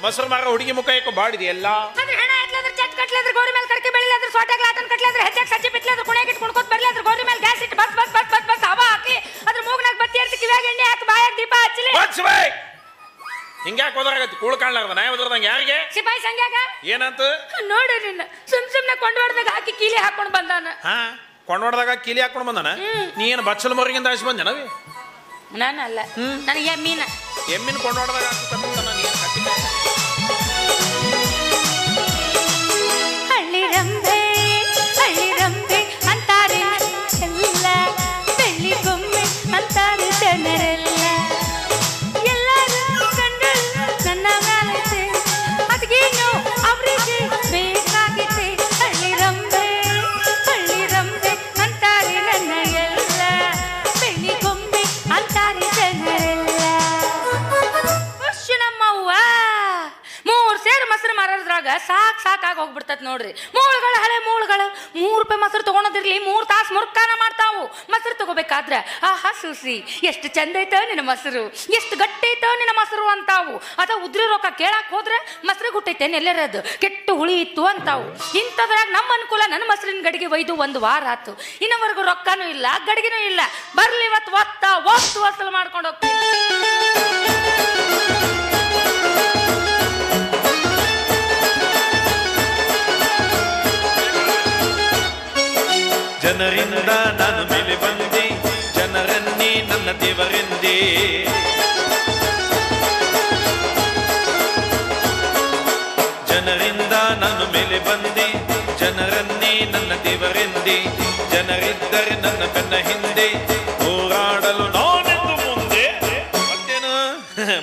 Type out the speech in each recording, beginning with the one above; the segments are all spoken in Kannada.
ಮೊಸರು ಮಾರ ಹುಡುಗಿ ಮುಖ ಯಾಕೋ ಬಾಡಿದೆ ಎಲ್ಲ ಹೆಣ ಎತ್ಲಾದ್ರೆ ಚಟ್ ಕಟ್ಲಾದ್ರೆ ಗೋರಿ ಮೇಲೆ ಕರ್ಕೆ ಬೆಳಿಲಾದ್ರೆ ಸೋಟಾಗ್ಲ ಆಟನ್ ಕಟ್ಲಾದ್ರೆ ಹೆಚ್ಚಾಗಿ ಸಜ್ಜಿ ಬಿತ್ಲಾದ್ರೆ ಕುಣಿಯಾಗಿ ಕುಣ್ಕೋತ್ ಬರ್ಲಾದ್ರೆ ಗೋರಿ ಮೇಲೆ ಗ್ಯಾಸ್ ಇಟ್ಟು bus bus bus bus bus ಹವಾ ಹಾಕಿ ಅದ್ರ ಮೂಗ್ನಾಗ ಬತ್ತಿ ಇರ್ತಿ ಕಿವ್ಯಾಗ ಎಣ್ಣೆ ಹಾಕಿ ಬಾಯಾಗ ದೀಪ ಹಚ್ಚಲಿ ಹಿಂಗ್ಯಾಕೆ ಹೋದ್ರಾಗತ್ತೆ ಕೂಳ್ ಕಾಣ್ಲಾರ್ದ ನಾ ಹೋದ್ರದಂಗ ಯಾರಿಗೆ ಸಿಪಾಯಿ ಸಂಗ್ಯಾಗ ಏನಂತ ನೋಡಿ ನಿನ್ನ ಸುಮ್ನೆ ಕೊಂಡವಾಡ್ದಾಗ ಹಾಕಿ ಕೀಲಿ ಹಾಕೊಂಡು ಬಂದಾನ ಹಾ ಕೊಂಡೋಡ್ದಾಗ ಕೀಲಿ ಹಾಕೊಂಡು ಬಂದಾನ ನೀ ಏನು ಬಚ್ಚಲ ಮೊರಗಿಂದ ಆಯ್ಸಿ ಬಂದೇನವಿ ನಾನಲ್ಲ ನನಗೆ ಎಮ್ಮಿನ ಕೊಂಡೋಡ್ದಾಗ ಹಳ್ಳಿ ರಂಬೆ ಅಂತಾರೆ ಎಲ್ಲ ಬೆಳ್ಳಿ ಗೊಂಬೆ ಅಂತಾರೆ ಜನರೆಲ್ಲ ಎಲ್ಲರೂ ಕಂಡು ನನ್ನ ಮ್ಯಾಲೈತೆ ಅದಕ್ಕೇನು ಅವರಿಗೆ ಬೇಕಾಗಿದೆ ಹಳ್ಳಿ ರಂಬೆ ಅಂತಾರೆ ನನ್ನ ಎಲ್ಲ ಬೆಳ್ಳಿ ಗೊಂಬೆ ಅಂತಾರೆ ಜನರೆಲ್ಲ ನಮ್ಮವ್ವ 3 ಸೇರು ಮೊಸರು ಮಾರೋದ್ರಾಗ ಸಾಕಾಗಿ ಹೋಗ್ಬಿಡ್ತತ್ ನೋಡ್ರಿ. ಮೂಳುಗಳು ಹಳೆ ಮೂಳುಗಳು ₹3 ಮೊಸರು ತಗೊಳೋದಿರ್ಲಿ 3 ತಾಸು ಮುರ್ಕಾನ ಮಾಡ್ತಾವು. ಮೊಸರು ತಗೋಬೇಕಾದ್ರೆ ಆಹಾ ಸೂಸಿ ಎಷ್ಟು ಚಂದ ಐತ ನಿನ್ನ ಮೊಸರು, ಎಷ್ಟು ಗಟ್ಟಿ ಐತ ನಿನ್ನ ಮೊಸರು ಅಂತಾವು. ಅದ ಉದ್ರಿ ರೊಕ್ಕ ಕೇಳಾಕ್ ಹೋದ್ರೆ ಮೊಸರು ಗುಟ್ಟೈತೆ ನೆಲ್ಲರದು ಕೆಟ್ಟು ಹುಳಿ ಇತ್ತು ಅಂತಾವು. ಇಂಥದ್ರಾಗ ನಮ್ಮ ಅನುಕೂಲ ನನ್ನ ಮೊಸರಿನ ಗಡಿಗೆ ಒಯ್ದು 1 ವಾರ ಆತು. ಇನ್ನವರೆಗೂ ರೊಕ್ಕನೂ ಇಲ್ಲ ಗಡಿಗೆನೂ ಇಲ್ಲ. ಬರ್ಲಿ ಇವತ್ತು ಒತ್ತು ವಸೂಲು ಮಾಡ್ಕೊಂಡು ಹೋಗ್ತೀನಿ. ಜನರಿಂದ ನಾನು ಮೇಲೆ ಬಂದೆ, ಜನರನ್ನೇ ನನ್ನ ದೇವರೆಂದೇ. ಜನರಿಂದ ನಾನು ಮೇಲೆ ಬಂದೆ, ಜನರನ್ನೇ ನನ್ನ ದೇವರೆಂದೇ. ಜನರಿದ್ದರೆ ನನ್ನ ಬೆನ್ನ ಹಿಂದೆ ಹೋರಾಡಲು ನಾನೆಂದು ಮುಂದೆ. ಮತ್ತೇನು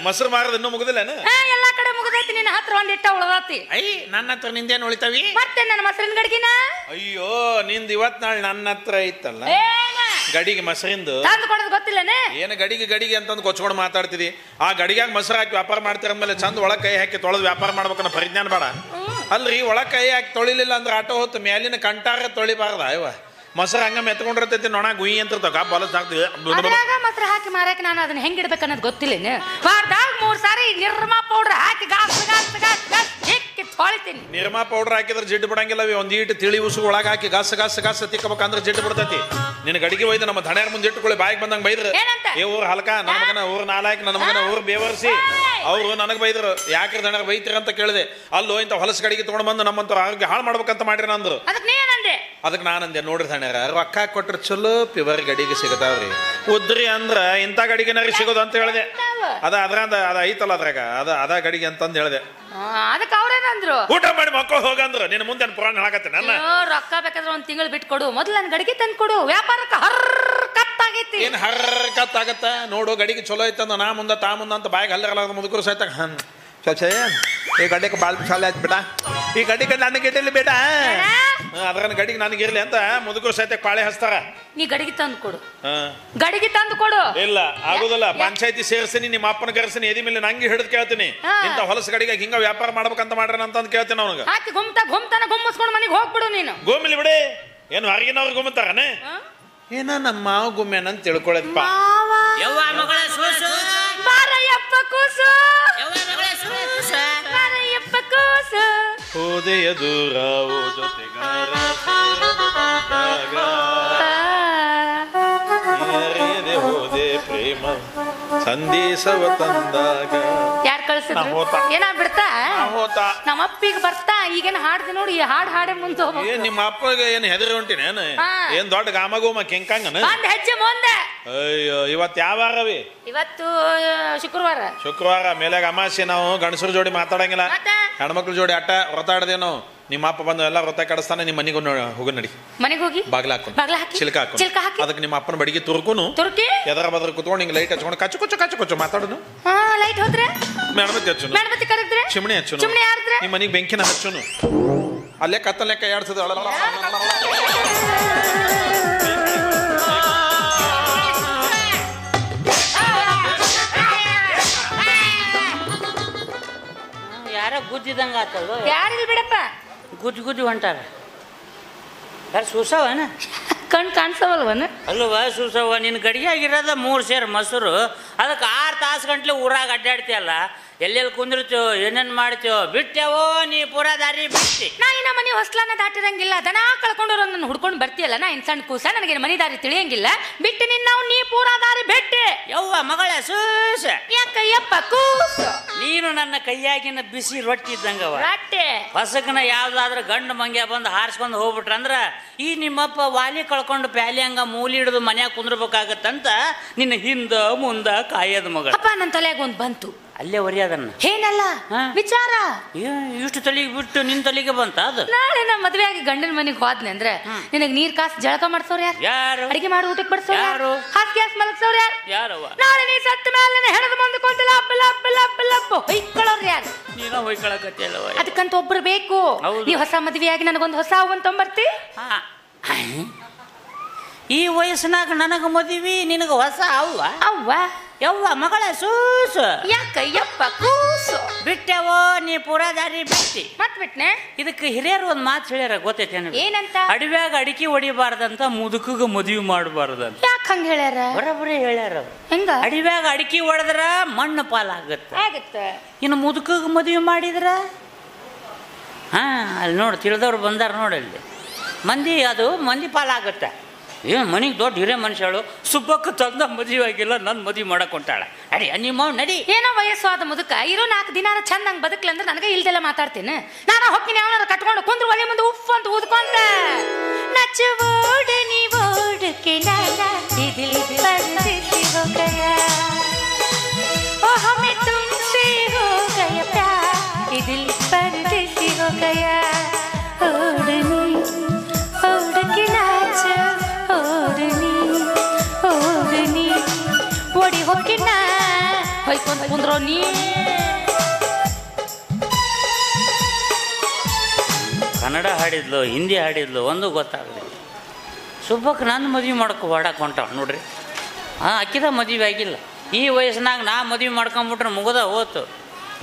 ಮೊಸರು ಮಾರದ ಇನ್ನೂ ಮುಗುದಿಲ್ಲನ? ಎಲ್ಲಾ ಕಡೆ ಮುಗಿದೈತಿ, ನಿನ್ನ ಹತ್ರ ಒಂದಿಟ್ಟ ಉಳದಾತಿ. ನನ್ನ ಹತ್ರ ನಿಂದೇನು ಉಳಿತಾವಿ? ಮತ್ತೆ ನನ್ನ ಮೊಸರಿನ ಗಡಿಗಿನ ಅಯ್ಯೋ ನಿಂದ ಇವತ್ ನಾಳೆ ನನ್ನ ಹತ್ರ ಐತಲ್ಲ ಗಡಿಗೆ ಮೊಸರಿಂದು ತಂದು ಕೊಡೋದು ಗೊತ್ತಿಲ್ಲನೆ. ಏನು ಗಡಿಗೆ ಅಂತಂದು ಕೊಚ್ಕೊಂಡು ಮಾತಾಡ್ತಿದಿ. ಆ ಗಡಿಗ್ಯಾಗ ಮೊಸರು ಹಾಕಿ ವ್ಯಾಪಾರ ಮಾಡ್ತಿರಂದ್ಮೇಲೆ ಚಂದ ಒಳಗೆ ಕೈ ಹಾಕಿ ತೊಳೆದು ವ್ಯಾಪಾರ ಮಾಡ್ಬೇಕನ್ನ ಪರಿಜ್ಞಾನ ಬೇಡ. ಅಲ್ರಿ ಒಳಗೆ ಕೈ ಹಾಕಿ ತೊಳಿಲಿಲ್ಲ ಅಂದ್ರೆ ಆಟೋ ಹೊತ್ತು ಮೇಲಿನ ಕಂಟಾರ ತೊಳಿಬಾರ್ದ ಅಯ್ಯವ. ಮೊಸರು ಹಂಗ ಮೆತ್ಕೊಂಡಿರ್ತೈತಿ ನೊಣ ಗುಯಿ ಅಂತ ಇರ್ತಾವ ಬಲಸ್ ಹಾಕ್ತಿವಿ. ಮೊಸರು ಹಾಕಿ ಮಾರಕ್ಕೆ ನಾನು ಅದನ್ನ ಹೆಂಗಿಡ್ಬೇಕು ಅನ್ನೋದು ಗೊತ್ತಿಲ್ಲ. ವಾರದಾಗ 3 ಸಾರಿ ನಿರ್ಮಾ ಪೌಡರ್ ಹಾಕಿ ಗಾಸ್ ತೊಳಿತೀನಿ. ನಿರ್ಮಾ ಪೌಡರ್ ಹಾಕಿದ್ರೆ ಜಿಡ್ಡು ಬಿಡಂಗಿಲ್ಲ. ಒಂದ್ ಈಟು ತಿಳಿ ಉಸು ಒಳಗೆ ಹಾಕಿ ಗಾಸ್ ತಿಕ್ಕಬೇಕಂದ್ರೆ ಜಿಡ್ಡು ಬಿಡ್ತೈತಿ. ನಿನ್ನ ಗಡಿಗೆ ಒಯ್ದು ನಮ್ಮ ಧಣ್ಯಾರ ಮುಂದೆ ಇಟ್ಟುಕೊಳ್ಳಿ ಬಾಯಿಗೆ ಬಂದಂಗೆ ಬೈದ್ರು. ಏ ಊರ್ ಹಲ್ಕ ನನ್ನ ಮಗನ ಊರ್ ನಾಲಾಯಕ್ ನನ್ನ ಮಗನ ಊರ್ ಬೇವರ್ಸಿ ಅವ್ರು ನನಗೆ ಬೈದ್ರು. ಯಾಕ್ರಿ ಧಣ್ಯಾರ ಬೈತೀರ ಅಂತ ಕೇಳಿದೆ. ಅಲ್ಲೋ ಇಂಥ ಹೊಲಸ ಗಡಿಗೆ ತೊಗೊಂಡು ಬಂದು ನಮ್ಮಂತ ಆರೋಗ್ಯ ಹಾಳು ಮಾಡ್ಬೇಕಂತ ಮಾಡ್ರಿ ಅಂದ್ರು. ಅದಕ್ಕೆ ನಾನಂದೆ ನೋಡ್ರಿ ಧಣ್ಯಾರ ರೊಕ್ಕ ಕೊಟ್ರೆ ಚಲೋ ಪ್ಯೂರ್ ಗಡಿಗೆ ಸಿಗತಾವ್ರಿ. ಉದ್ರಿ ಅಂದ್ರ ಇಂಥ ಗಡಿಗೆನಾರಿ ಸಿಗೋದು ಅಂತ ಹೇಳಿದೆ. ಅದ ಐತಲ್ಲ ಅದ್ರಾಗ ಅದ ಗಡಿಗೆ ಅಂತಂದು ಹೇಳಿದೆ. ಅದಕ್ಕೆ ಅವ್ರೇನಂದ್ರು ಊಟ ಮಾಡಿ ಮಕ್ಕಳು ಹೋಗಂದ್ರು. ನಿನ್ನ ಮುಂದೆ ಪುರಾಣ ಹೇಳಕತ್ತೆ. ನನ್ನ ರೊಕ್ಕ ಬೇಕಾದ್ರೆ 1 ತಿಂಗಳು ಬಿಟ್ಟು ಕೊಡು, ಮೊದ್ಲು ನನ್ನ ಗಡಿಗೆ ತಂದು ಕೊಡು. ವ್ಯಾಪಾರಕ್ಕೆ ಹರ್ಕತ್ತಾಗೈತಿ. ಏನ್ ಹರ್ಕತ್ತಾಗತ್ತ ನೋಡು. ಗಡಿಗೆ ಚಲೋ ಐತಂದ ನಾ ಮುಂದ ತಾ ಮುಂದ ಅಂತ ಬಾಯಿಗೆ ಹಲ್ಲರಲ್ಲ ಮುದುಕರು ಸಹಿತ ಈ ಗಡಿಗೆ ಬಾಳ್ ಸಾಲ ಆಯ್ತು ಬೇಡ, ಈ ಗಡಿಗೆ ನನಗೆ ಇಟ್ಟಿರ್ಲಿ ಬೇಡ, ಅದ್ರ ಗಡಿಗೆ ನನಗಿರ್ಲಿ ಅಂತ ಮುದುಕರು ಸಹಿತ ಕಾಳೆ ಹಚ್ತಾರ. ನೀ ಗಡಿಗೆ ತಂದು ಕೊಡು, ಗಡಿಗೆ ತಂದು ಕೊಡು. ಇಲ್ಲ ಆಗುದಿಲ್ಲ. ಪಂಚಾಯತಿ ಸೇರ್ಸಿನಿ, ನಿಮ್ಮ ಅಪ್ಪನ ಕರ್ಸಿನಿ, ಎದಿ ಮೇಲೆ ನಂಗೆ ಹಿಡಿದು ಕೇಳ್ತೀನಿ. ಇಂಥ ಹೊಲಸ ಗಡಿಗೆ ಹಿಂಗ ವ್ಯಾಪಾರ ಮಾಡ್ಬೇಕಂತ ಮಾಡ್ರಿ ಅಂತಂದು ಕೇಳ್ತೀನಿ. ಅವನಿಗೆ ಹಾಕಿ ಗುಮ್ಮಿಸ್ಕೊಂಡು ಮನೆಗೆ ಹೋಗ್ಬಿಡು ನೀನು. ಗೋಮಿಲಿ ಬಿಡಿ. ಏನು ಹೊರಗಿನವ್ರು ಗುಮ್ಮತಾರನೆ? ಏನ ನಮ್ಮ ಮಾವ ಗುಮ್ಮೇನ ಅಂತ ತಿಳ್ಕೊಳಪ್ಪ. ಹೋದೆಯ ದೂರ ಜೊತೆಗಾರ ಹೋದೆ ಪ್ರೇಮ ಸಂದೇಶವ ತಂದಾಗ. ಯಾರು ಕಳ್ಸಿದ್ರು? ಏನಾಗ್ಬಿಡ್ತಾ ನಮ್ಮ ಅಪ್ಪಿಗೆ ಬರ್ತಾ ಈಗೇನು ಹಾಡ್ದಿ ನೋಡಿ. ಈ ಹಾಡೆ ಮುಂದೆ ನಿಮ್ಮ ಅಪ್ಪಗೆ ಏನು ಹೆದರಿ ಹೊಂಟಿನ? ಏನ್ ದೊಡ್ಡ ಗಾಮಗೋಮ ಕೆಂಕಂಗನ? ಒಂದ್ ಹೆಜ್ಜೆ ಮುಂದೆ. ಅಯ್ಯೋ ಇವತ್ತು ಯಾವ ವಾರವಿ? ಇವತ್ತು ಶುಕ್ರವಾರ. ಮೇಲಾಗ ಅಮಾಸೆ. ನಾವು ಗಂಡಸರ ಜೋಡಿ ಮಾತಾಡಂಗಿಲ್ಲ, ಹೆಣ್ಮಕ್ಳ ಜೋಡಿ ಅಟ್ಟ ಹೊರತಾಡದೆ ನಾವು. ನಿಮ್ಮ ಅಪ್ಪ ಬಂದು ಎಲ್ಲ ಹೊತ್ತ ಕಡಿಸ್ತಾನೆ. ನಿಮ್ಮ ಮನೆಗೆ ಹೋಗಿ ನಡಿ. ಮನೆಗೆ ಹೋಗಿ ಬಾಗ್ಲ ಹಾಕಿ ಚಿಲ್ಕ ಹಾಕಿ ಅದಕ್ಕೆ ನಿಮ್ಮ ಅಪ್ಪನ ಬಡಿಗೆ ತುರ್ಕುನು ಎದರ ಬದ್ರ ಕುತ್ಕೊಂಡು ಹಿಂಗೆ ಲೈಟ್ ಹಚ್ಕೊಂಡು ಕಚ್ಚು ಕೊಚ್ಚು ಮಾತಾಡುನು. ಲೈಟ್ ಹೋದ್ರೆ ಮೇಣಬತ್ತಿ ಹಚ್ಚುನು, ಚಿಮಣಿ ಹಚ್ಚುನು, ನಿಮ್ಮ ಮನೆಗೆ ಬೆಂಕಿನ ಹಚ್ಚುನು. ಅಲ್ಲೇ ಕತ್ತಲೆ ಕೈ ಆಡ್ಸದ. ಯಾರ ಗುದ್ದಿದಂಗ ಆತಲ್ವ? ಯಾರಿಲ್ಲ ಬಿಡಪ್ಪ, ಗುದ್ದಿ ಹೊಂಟಾರ. ಯಾರು ಸೂಸವನ? ಕಣ್ ಕಾಣಿಸವಲ್ವನ? ಅಲ್ವ ಸೂಸವ. ನಿನ್ನ ಗಡಿಗೆ ಆಗಿರೋದ 3 ಸೇರು ಮೊಸರು. ಅದಕ್ಕೆ 6 ತಾಸು ಗಂಟ್ಲೆ ಊರಾಗ ಅಡ್ಡಾಡ್ತೀಯಲ್ಲ. ಎಲ್ಲೆಲ್ಲಿ ಕುಂದಿರ್ತೀವೋ ಏನೇನ್ ಮಾಡ್ತೀವೋ ಬಿಟ್ಟೆವೋ ನೀ ಪೂರಾ ದಾರಿ ಬಿಟ್ಟಿ. ನಾ ಇನ್ನ ಮನೆ ಹೊಸ್ಲಾನ ದಾಟಿರಂಗಿಲ್ಲ, ದನ ಕಳ್ಕೊಂಡವ್ರು ನನ್ನ ಹುಡ್ಕೊಂಡು ಬರ್ತೀಯಲ್ಲ, ನಾ ಇನ್ ಸಣ್ಣ ಕೂಸ, ನನಗೆ ಮನಿ ದಾರಿ ತಿಳಿಯಂಗಿಲ್ಲ, ಬಿಟ್ಟು ನಿನ್ನ ನೀ ಪೂರಾ ದಾರಿ ಬಿಟ್ಟೆ. ಯವ್ವ ಮಗಳ ಸೂಸ ಯಾಕಯ್ಯಪ್ಪ ಕೂಸ, ನೀನು ನನ್ನ ಕೈಯಾಗಿನ ಬಿಸಿ ರೊಟ್ಟಿ ಇದ್ದಂಗವ. ರಟ್ಟೆ ಹೊಸಕನ ಯಾವ್ದಾದ್ರ ಗಂಡು ಮಂಗ್ಯ ಬಂದು ಹಾರಿಸ್ಕೊಂಡು ಹೋಗ್ಬಿಟ್ರಂದ್ರ ಈ ನಿಮ್ಮಪ್ಪ ವಾಲಿ ಕಳ್ಕೊಂಡು ಪ್ಯಾಲಿ ಹಂಗ ಮೂಲಿ ಹಿಡಿದು ಮನ್ಯಾಗ ಕುಂದ್ರಬೇಕಾಗತ್ತಂತ ನಿನ್ನ ಹಿಂದ ಮುಂದ ಕಾಯದ ಮಗ. ಅಪ್ಪ ನನ್ನ ತಲೆಯಾಗ ಒಂದ್ ಬಂತು, ಅಲ್ಲೇ ಒರಿ ಅದನ್ನ ಏನಲ್ಲ ವಿಚಾರ. ಇಷ್ಟು ತಲೆಗೆ ಬಿಟ್ಟು ನಿನ್ ತಲೆಗೆ ಬಂತ ಅದು. ನಾಳೆ ನಾ ಮದ್ವೆ ಆಗಿ ಗಂಡನ ಮನೆಗೆ ಹೋದ್ನೆ ಅಂದ್ರೆ ನಿನಗ್ ನೀರ್ ಕಾಸು ಜಳಕ ಮಾಡ್ಸೋರ್ ಯಾರು? ಯಾರು? ಅಡಿಗೆ ಮಾಡಿ ಊಟಕ್ಕೆ ಬಡ್ಸೋರ್ ಯಾರು? ಹಾಸ್ ಗ್ಯಾಸ್ ಮಲಗ್ಸೋರ್ ಯಾರು? ಯಾರವ್ವ? ನಾಳೆ ನೀ ಸತ್ತ ಮೇಲೆ ಹೆಣದ ಮುಂದೆ ಕೊಂತ ಲಬ್ಬ ಲಬ್ಬ ಲಬ್ಬ ಲಬ್ಬ ಹೊಯ್ಕೊಳ್ಳೋರ್ ಯಾರು? ನೀನ ಹೊಯ್ಕೊಳಕತ್ತಿಯಲ್ಲವ. ಅದಕ್ಕಂತ ಒಬ್ರು ಬೇಕು. ನೀವ್ ಹೊಸ ಮದ್ವೆಯಾಗಿ ನನಗೊಂದು ಹೊಸ ಅವನ್ ತೊಂಬರ್ತಿ. ಈ ವಯಸ್ಸಿನಾಗ ನನಗ ಮದುವೆ ನಿನಗ ಹೊಸ ಅವ್ವ ಅವ್ವ ಯವ್ವ ಮಗಳ ಸೂಸು. ಯಾಕಯ್ಯಪ್ಪ ಕೂಸು, ಬಿಟ್ಟೆವೋ ನೀ ಪೂರಾ ದಾರಿ ಬಿಟ್ಟಿ. ಮತ್ ಬಿಟ್ನೆ. ಇದಕ್ಕೆ ಹಿರಿಯರು ಒಂದ್ ಮಾತು ಹೇಳ್ಯಾರ ಗೊತ್ತೈತೇನು? ಏನಂತ? ಅಡವ್ಯಾಗ ಅಡಿಕೆ ಹೊಡಿಬಾರ್ದಂತ ಮುದುಕಗ ಮದುವೆ ಮಾಡಬಾರ್ದಂತ. ಯಾಕೆ ಹಂಗ ಹೇಳ್ಯಾರ? ಬರೋಬ್ಬರಿ ಹೇಳ್ಯಾರ. ಹೆಂಗ? ಅಡವ್ಯಾಗ ಅಡಿಕೆ ಹೊಡೆದ್ರ ಮಣ್ಣು ಪಾಲಾಗತ್ತ. ಇನ್ನು ಮುದುಕಗ ಮದುವೆ ಮಾಡಿದ್ರ ಅಲ್ಲಿ ನೋಡಿ ತಿಳಿದವ್ರು ಬಂದಾರ ನೋಡಲ್ಲಿ ಮಂದಿ ಪಾಲಾಗತ್ತ. ಏನು ಮನೆಗೆ ದೊಡ್ಡ ಹಿರೇ ಮನುಷ್ಯಳು ಸುಬ್ಬಕ್ಕ ತಂದ ಮದುವೆ ಆಗಿಲ್ಲ, ನನ್ನ ಮದುವೆ ಮಾಡಕ್ ಹೊಂಟಾಳ. ಅಡಿ ನಿಮ್ಮ ನಡಿ. ಏನೋ ವಯಸ್ಸಾದ ಮುದುಕ ಇರೋ 4 ದಿನ ಚಂದಂಗ್ ಬದುಕ್ಲ ಅಂದ್ರೆ ನನಗೆ ಇಲ್ದೆಲ್ಲ ಮಾತಾಡ್ತೀನಿ. ನಾನು ಹೋಗ್ತೀನಿ, ಅವನಾರ ಕಟ್ಕೊಂಡು ಕುಂದ್ರು ಒಲೆ ಮುಂದೆ ಉಫ್ ಅಂತ ಊದ್ಕೊಂತ ನಚ್ಚು ಓಡ ನೀ ಓಡಕ್ಕೆ ಇದಿಲ್ ಪರದೇಸಿ ಹೋ ಗಯಾ ಓ ಹಮೆ ತುಮ್ಸೆ ಹೋ ಗಯಾ ಪ್ಯಾರ್ ಇದಿಲ್ ಪರದೇಸಿ ಹೋ ಗಯಾ ಓಡನಿ ಓಡಕ್ಕೆ ನಾಚ ಓಡನಿ ಓಡನಿ ಓಡಿ ಹೋಗಿನ ಹೊಯ್ಕೊಂತ ಕುಂದ್ರೋ ನೀ. ಕನ್ನಡ ಹಾಡಿದ್ಲು ಹಿಂದಿ ಹಾಡಿದ್ಲು ಒಂದು ಗೊತ್ತಾಗಲಿ. ಸುಬ್ಬಕ್ಕೆ ನನ್ನ ಮದುವೆ ಮಾಡ್ಕೊ ಹೊಡಕ್ಕೆ ಹೊಂಟಾವ ನೋಡ್ರಿ. ಅಕ್ಕಿದ ಮದುವೆ ಆಗಿಲ್ಲ. ಈ ವಯಸ್ಸಿನಾಗ ನಾ ಮದುವೆ ಮಾಡ್ಕೊಂಬಿಟ್ರೆ ಮುಗದ ಹೋತು.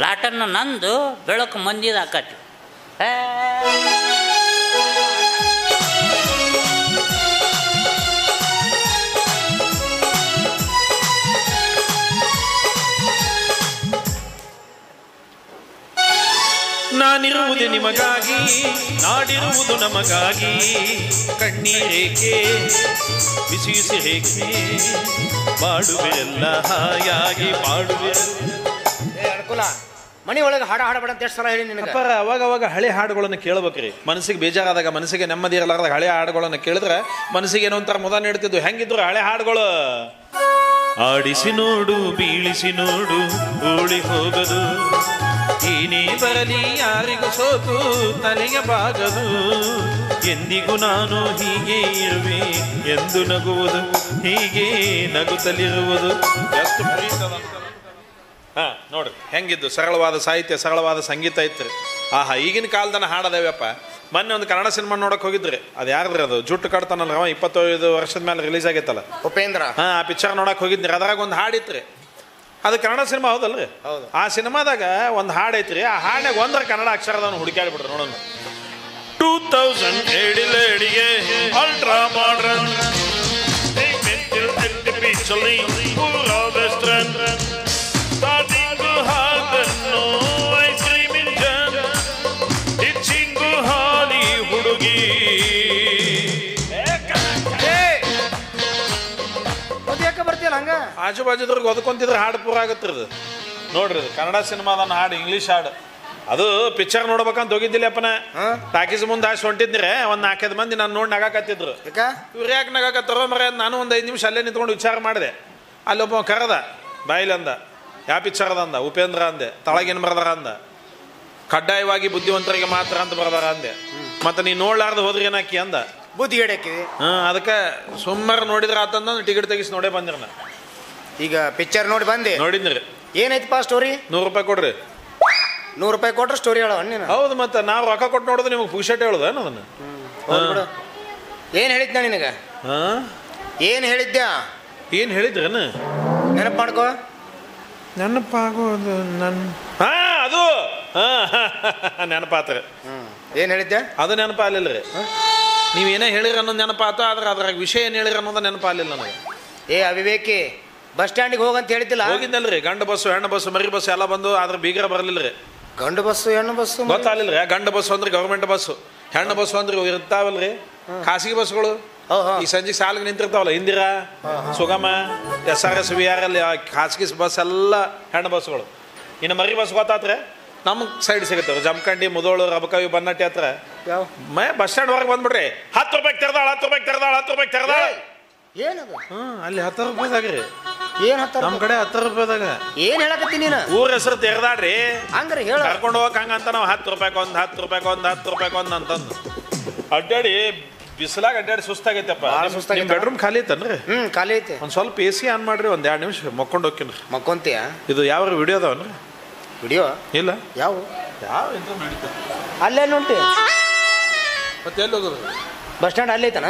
ಲಾಟನ್ನು ನಂದು ಬೆಳಕು ಮಂದಿದ ಹಾಕತಿ. ನಾನಿರುವುದು ನಿಮಗಾಗಿ, ನಾಡಿರುವುದು ನಮಗಾಗಿ, ಕಣ್ಣೀರೇಕೆ ಬಿಸಿ ಬಿಸಿ ರೇಖೆ ಬಾಡುವೆ ಎಲ್ಲ ಹಾಯಾಗಿ ಬಾಡುವೆ. ಅನುಕೂಲ ಮನಿ ಒಳಗೆ ಹಾಡಬೇಡ ಅಂತ ಎಷ್ಟು ಸಲ ಹೇಳಿ ನಿನಗೆ? ಅವಾಗ ಹಳೆ ಹಾಡುಗಳನ್ನು ಕೇಳ್ಬೇಕ್ರಿ. ಮನಸ್ಸಿಗೆ ಬೇಜಾರಾದಾಗ, ಮನಸ್ಸಿಗೆ ನೆಮ್ಮದಿ ಇರಲಾರ್ದಾಗ ಹಳೆ ಹಾಡುಗಳನ್ನು ಕೇಳಿದ್ರೆ ಮನಸ್ಸಿಗೆ ಏನೋ ಒಂಥರ ಮುದ ನೀಡ್ತಿದ್ವು. ಹೆಂಗಿದ್ರು ಹಳೆ ಹಾಡುಗಳು? ಆಡಿಸಿ ನೋಡು, ಬೀಳಿಸಿ ನೋಡು, ಓಡಿ ಹೋಗದು, ಏನೇ ಬರಲಿ ಯಾರಿಗೂ ಸೋತು ತಲೆಗೆ ಬಾಗದು, ಎಂದಿಗೂ ನಾನು ಹೀಗೆ ಇರುವೆ ಎಂದು ನಗುವುದು, ಹೀಗೆ ನಗುತ್ತಲಿರುವುದು. ಎಷ್ಟು ನೋಡ್ರಿ ಹೆಂಗಿದ್ದು ಸರಳವಾದ ಸಾಹಿತ್ಯ, ಸರಳವಾದ ಸಂಗೀತ ಐತ್ರಿ. ಆಹಾ, ಈಗಿನ ಕಾಲದನ್ನ ಹಾಡದೇವಪ್ಪ. ಮೊನ್ನೆ ಒಂದು ಕನ್ನಡ ಸಿನಿಮಾ ನೋಡಕ್ ಹೋಗಿದ್ರಿ. ಅದು ಯಾರ್ದ್ರಿ? ಅದು ಜುಟ್ಟು ಕಟ್ತಾನಲ್ಲ, 25 ವರ್ಷದ ಮೇಲೆ ರಿಲೀಸ್ ಆಗೈತಲ್ಲ, ಉಪೇಂದ್ರ. ಆ ಪಿಕ್ಚರ್ ನೋಡಕ್ ಹೋಗಿದ್ರಿ. ಅದ್ರಾಗ ಒಂದು ಹಾಡಿತ್ರಿ. ಅದು ಕನ್ನಡ ಸಿನಿಮಾ ಹೌದಲ್ರಿ? ಹೌದು. ಆ ಸಿನಿಮಾದಾಗ ಒಂದು ಹಾಡು ಐತ್ರಿ. ಆ ಹಾಡ್ನಾಗ ಒಂದರ ಕನ್ನಡ ಅಕ್ಷರದವನು ಹುಡುಕಾಡ್ಬಿಟ್ರು ನೋಡೋಣ. 2007 ಲೇಡಿಗೆ ಅಲ್ಟ್ರಾ ಮಾಡರ್ನ್ ಸ್ಟಾರ್ಟಿಂಗು ಹಾಗನ್ನು ಐಸ್ ಕ್ರೀಮ್ ಇಂಜನ್ ಇಚ್ಚಿಂಗು ಹಾಲಿ ಹುಡುಗಿ. ಬರ್ತೀಯಲ್ಲ ಹಂಗ ಆಜು ಬಾಜುದ್ರಿಗೆ ಒದ್ಕೊಂತಿದ್ರೆ ಹಾಡು ಪೂರ ಆಗತ್ತಿರದು ನೋಡ್ರಿ. ಅದು ಕನ್ನಡ ಸಿನಿಮಾದನ್ನ ಹಾಡು, ಇಂಗ್ಲೀಷ್ ಹಾಡು. ಅದು ಪಿಕ್ಚರ್ ನೋಡ್ಬೇಕಂತ ಹೋಗಿದ್ದಿಲ್ಲಪ್ಪನ. ಟಾಕೀಸ್ ಮುಂದೆ ಹಾಕಿ ಹೊಂಟಿದ್ರೆ ಒಂದು 4-5 ಮಂದಿ ನಾನು ನೋಡಿ ನಗಾಕತ್ತಿದ್ರು. ಇವ್ರು ಯಾಕೆ ನಗಾಕತ್ತಾರೋ ಮರ? ನಾನು ಒಂದು 5 ನಿಮಿಷ ಅಲ್ಲೇ ನಿಂತ್ಕೊಂಡು ವಿಚಾರ ಮಾಡಿದೆ. ಅಲ್ಲೊಬ್ಬ ಕರೆದ ಬಾಯಿಲಂದ, ಯಾವ ಪಿಕ್ಚರ್ ಅದ ಅಂದ. ಉಪೇಂದ್ರ ಅಂದೆ. ತಳಗೇನು ಬರದಾರ ಅಂದ. ಕಡ್ಡಾಯವಾಗಿ ಬುದ್ಧಿವಂತರಿಗೆ ಮಾತ್ರ ಅಂತ ಬರದಾರ ಅಂದೆ. ಮತ್ತೆ ನೀ ನೋಡ್ಲಾರ್ದು ಹೋದ್ರೆ ಏನಾಕಿ ಅಂದ. ಬುದ್ಧಿ ಹೇಳಕ್ಕೆ ಅದಕ್ಕೆ ಸುಮ್ಮನೆ ನೋಡಿದ್ರೆ ಆತಂದ ಟಿಕೆಟ್ ತೆಗಿಸಿ ನೋಡೇ ಬಂದಿರ. ಈಗ ಪಿಕ್ಚರ್ ನೋಡಿ ಬಂದೆ. ನೋಡಿದ್ರಿ? ಏನೈತಪ್ಪ ಸ್ಟೋರಿ? 100 ರೂಪಾಯಿ ಕೊಡ್ರಿ. 100 ರೂಪಾಯಿ ಕೊಟ್ರೆ ಸ್ಟೋರಿ ಹೇಳೋ ನೀನು? ಹೌದು, ಮತ್ತೆ ನಾವು ರೊಕ್ಕ ಕೊಟ್ಟು ನೋಡೋದು ನಿಮಗೆ ಪುಕ್ಷಟ್ ಹೇಳುದ ಅದನ್ನ? ಏನು ಹೇಳಿದ್ನ ನಿನಗೆ? ಏನು ಹೇಳಿದ್ಯಾ? ಏನು ಹೇಳಿದ್ರೇನು? ನೆನಪು ಮಾಡ್ಕೋ. ನೆನಪಾಗೋದು ನನ್ನ ಅದು ನೆನಪಾತ್ರಿ. ಏನು ಹೇಳಿದ್ದೆ? ಅದು ನೆನಪಾಗಲಿಲ್ಲ ರೀ. ನೀವೇನೇ ಹೇಳಿರ ಅನ್ನೋದು ನೆನಪಾತ, ಆದ್ರೆ ಅದ್ರಾಗ ವಿಷಯ ಏನು ಹೇಳಿರ ಅನ್ನೋದು ನೆನಪಾಗಲಿಲ್ಲ ನನಗೆ. ಏ ಅವಿವೇಕಿ, ಬಸ್ ಸ್ಟ್ಯಾಂಡಿಗೆ ಹೋಗಂತ ಹೇಳಿದ್ದಿಲ್ಲ. ಹೋಗಿದ್ದಲ್ರಿ, ಗಂಡು ಬಸ್ಸು ಹೆಣ್ಣು ಬಸ್ಸು ಮರಿ ಬಸ್ ಎಲ್ಲ ಬಂದು ಅದ್ರ ಬೀಗರ ಬರ್ಲಿಲ್ರಿ. ಗಂಡು ಬಸ್ಸು ಹೆಣ್ಣು ಬಸ್ಸು ಗೊತ್ತಾಗಲಿಲ್ರಿ. ಗಂಡು ಬಸ್ಸು ಅಂದ್ರೆ ಗೌರ್ಮೆಂಟ್ ಬಸ್ಸು, ಹೆಣ್ಣು ಬಸ್ಸು ಅಂದ್ರೆ ಇರ್ತಾವಲ್ರಿ ಖಾಸಗಿ ಬಸ್ಗಳು. ಈ ಸಂಜೆ ಸಾಲಿಗೆ ನಿಂತಿರ್ತಾವಲ್ಲ, ಇಂದಿರಾ, ಸುಗಮ, SRS, VRL ಖಾಸಗಿ ಬಸ್ ಎಲ್ಲ ಹೆಣ್ಣು ಬಸ್ಗಳು. ಇನ್ನು ಮರಿ ಬಸ್ ಗೊತ್ತಾತ್ರೆ ನಮ್ಗೆ ಸೈಡ್ ಸಿಗುತ್ತವ್ರು, ಜಮಖಂಡಿ, ಮುದೋಳು, ರಬಕವಿ, ಬನ್ನಟ್ಟಿ ಹತ್ರ. ಬಸ್ ಸ್ಟ್ಯಾಂಡ್ ಹೊರಗೆ ಬಂದ್ಬಿಡ್ರಿ, 10 ರೂಪಾಯಿಗೆ ತೆರೆದಾಳ, 10 ರೂಪಾಯಿಗೆ ತೆರೆದಾಳ, 10 ರೂಪಾಯಿಗೆ ತೆರೆದಾಳ. ಏನದು? ಅಲ್ಲಿ 10 ರೂಪಾಯಿದಾಗ ರೀ. ಏನ್ 10? ನಮ್ಮ ಕಡೆ 10 ರೂಪಾಯಿದಾಗ. ಏನ್ ಹೇಳಕತ್ತಿ ನೀನು? ಊರ ಹೆಸರು ತೆರೆದಾಡ್ರಿ, ಹಂಗ್ರಿ ಹೇಳ. ಕರ್ಕೊಂಡು ಹೋಗಕ್ ಹಂಗಂತ ನಾವು 10 ರೂಪಾಯಿಗೆ ಒಂದು, 10 ರೂಪಾಯಿಗೆ ಒಂದು, 10 ರೂಪಾಯಿಗೆ ಒಂದು ಅಂತಂದು ಅಡ್ಡಾಡಿ ಬಿಸಿಲಾಗ ಅಡ್ಡಾಡಿ ಸುಸ್ತಾಗೈತಪ್ಪ. ನಿಮ್ಮ ಬೆಡ್ರೂಮ್ ಖಾಲಿ ಐತನ್ರಿ? ಖಾಲಿ ಐತಿ. ಒಂದು ಸ್ವಲ್ಪ AC ಆನ್ ಮಾಡ್ರಿ, ಒಂದು 2 ನಿಮಿಷ ಮಕ್ಕೊಂಡು ಹೋಗ್ತೀನಿ. ಮಕ್ಕೊಂತೀಯ? ಇದು ಯಾವ ವಿಡಿಯೋ ಅದಾವನ್ರಿ? ವಿಡಿಯೋ ಇಲ್ಲ. ಯಾವ ಅಲ್ಲೇ ನೋಡ್ತಿ? ಮತ್ತೆ ಎಲ್ಲಿ ಹೋಗೋದು? ಬಸ್ ಸ್ಟ್ಯಾಂಡ್ ಅಲ್ಲೇ ಐತನ?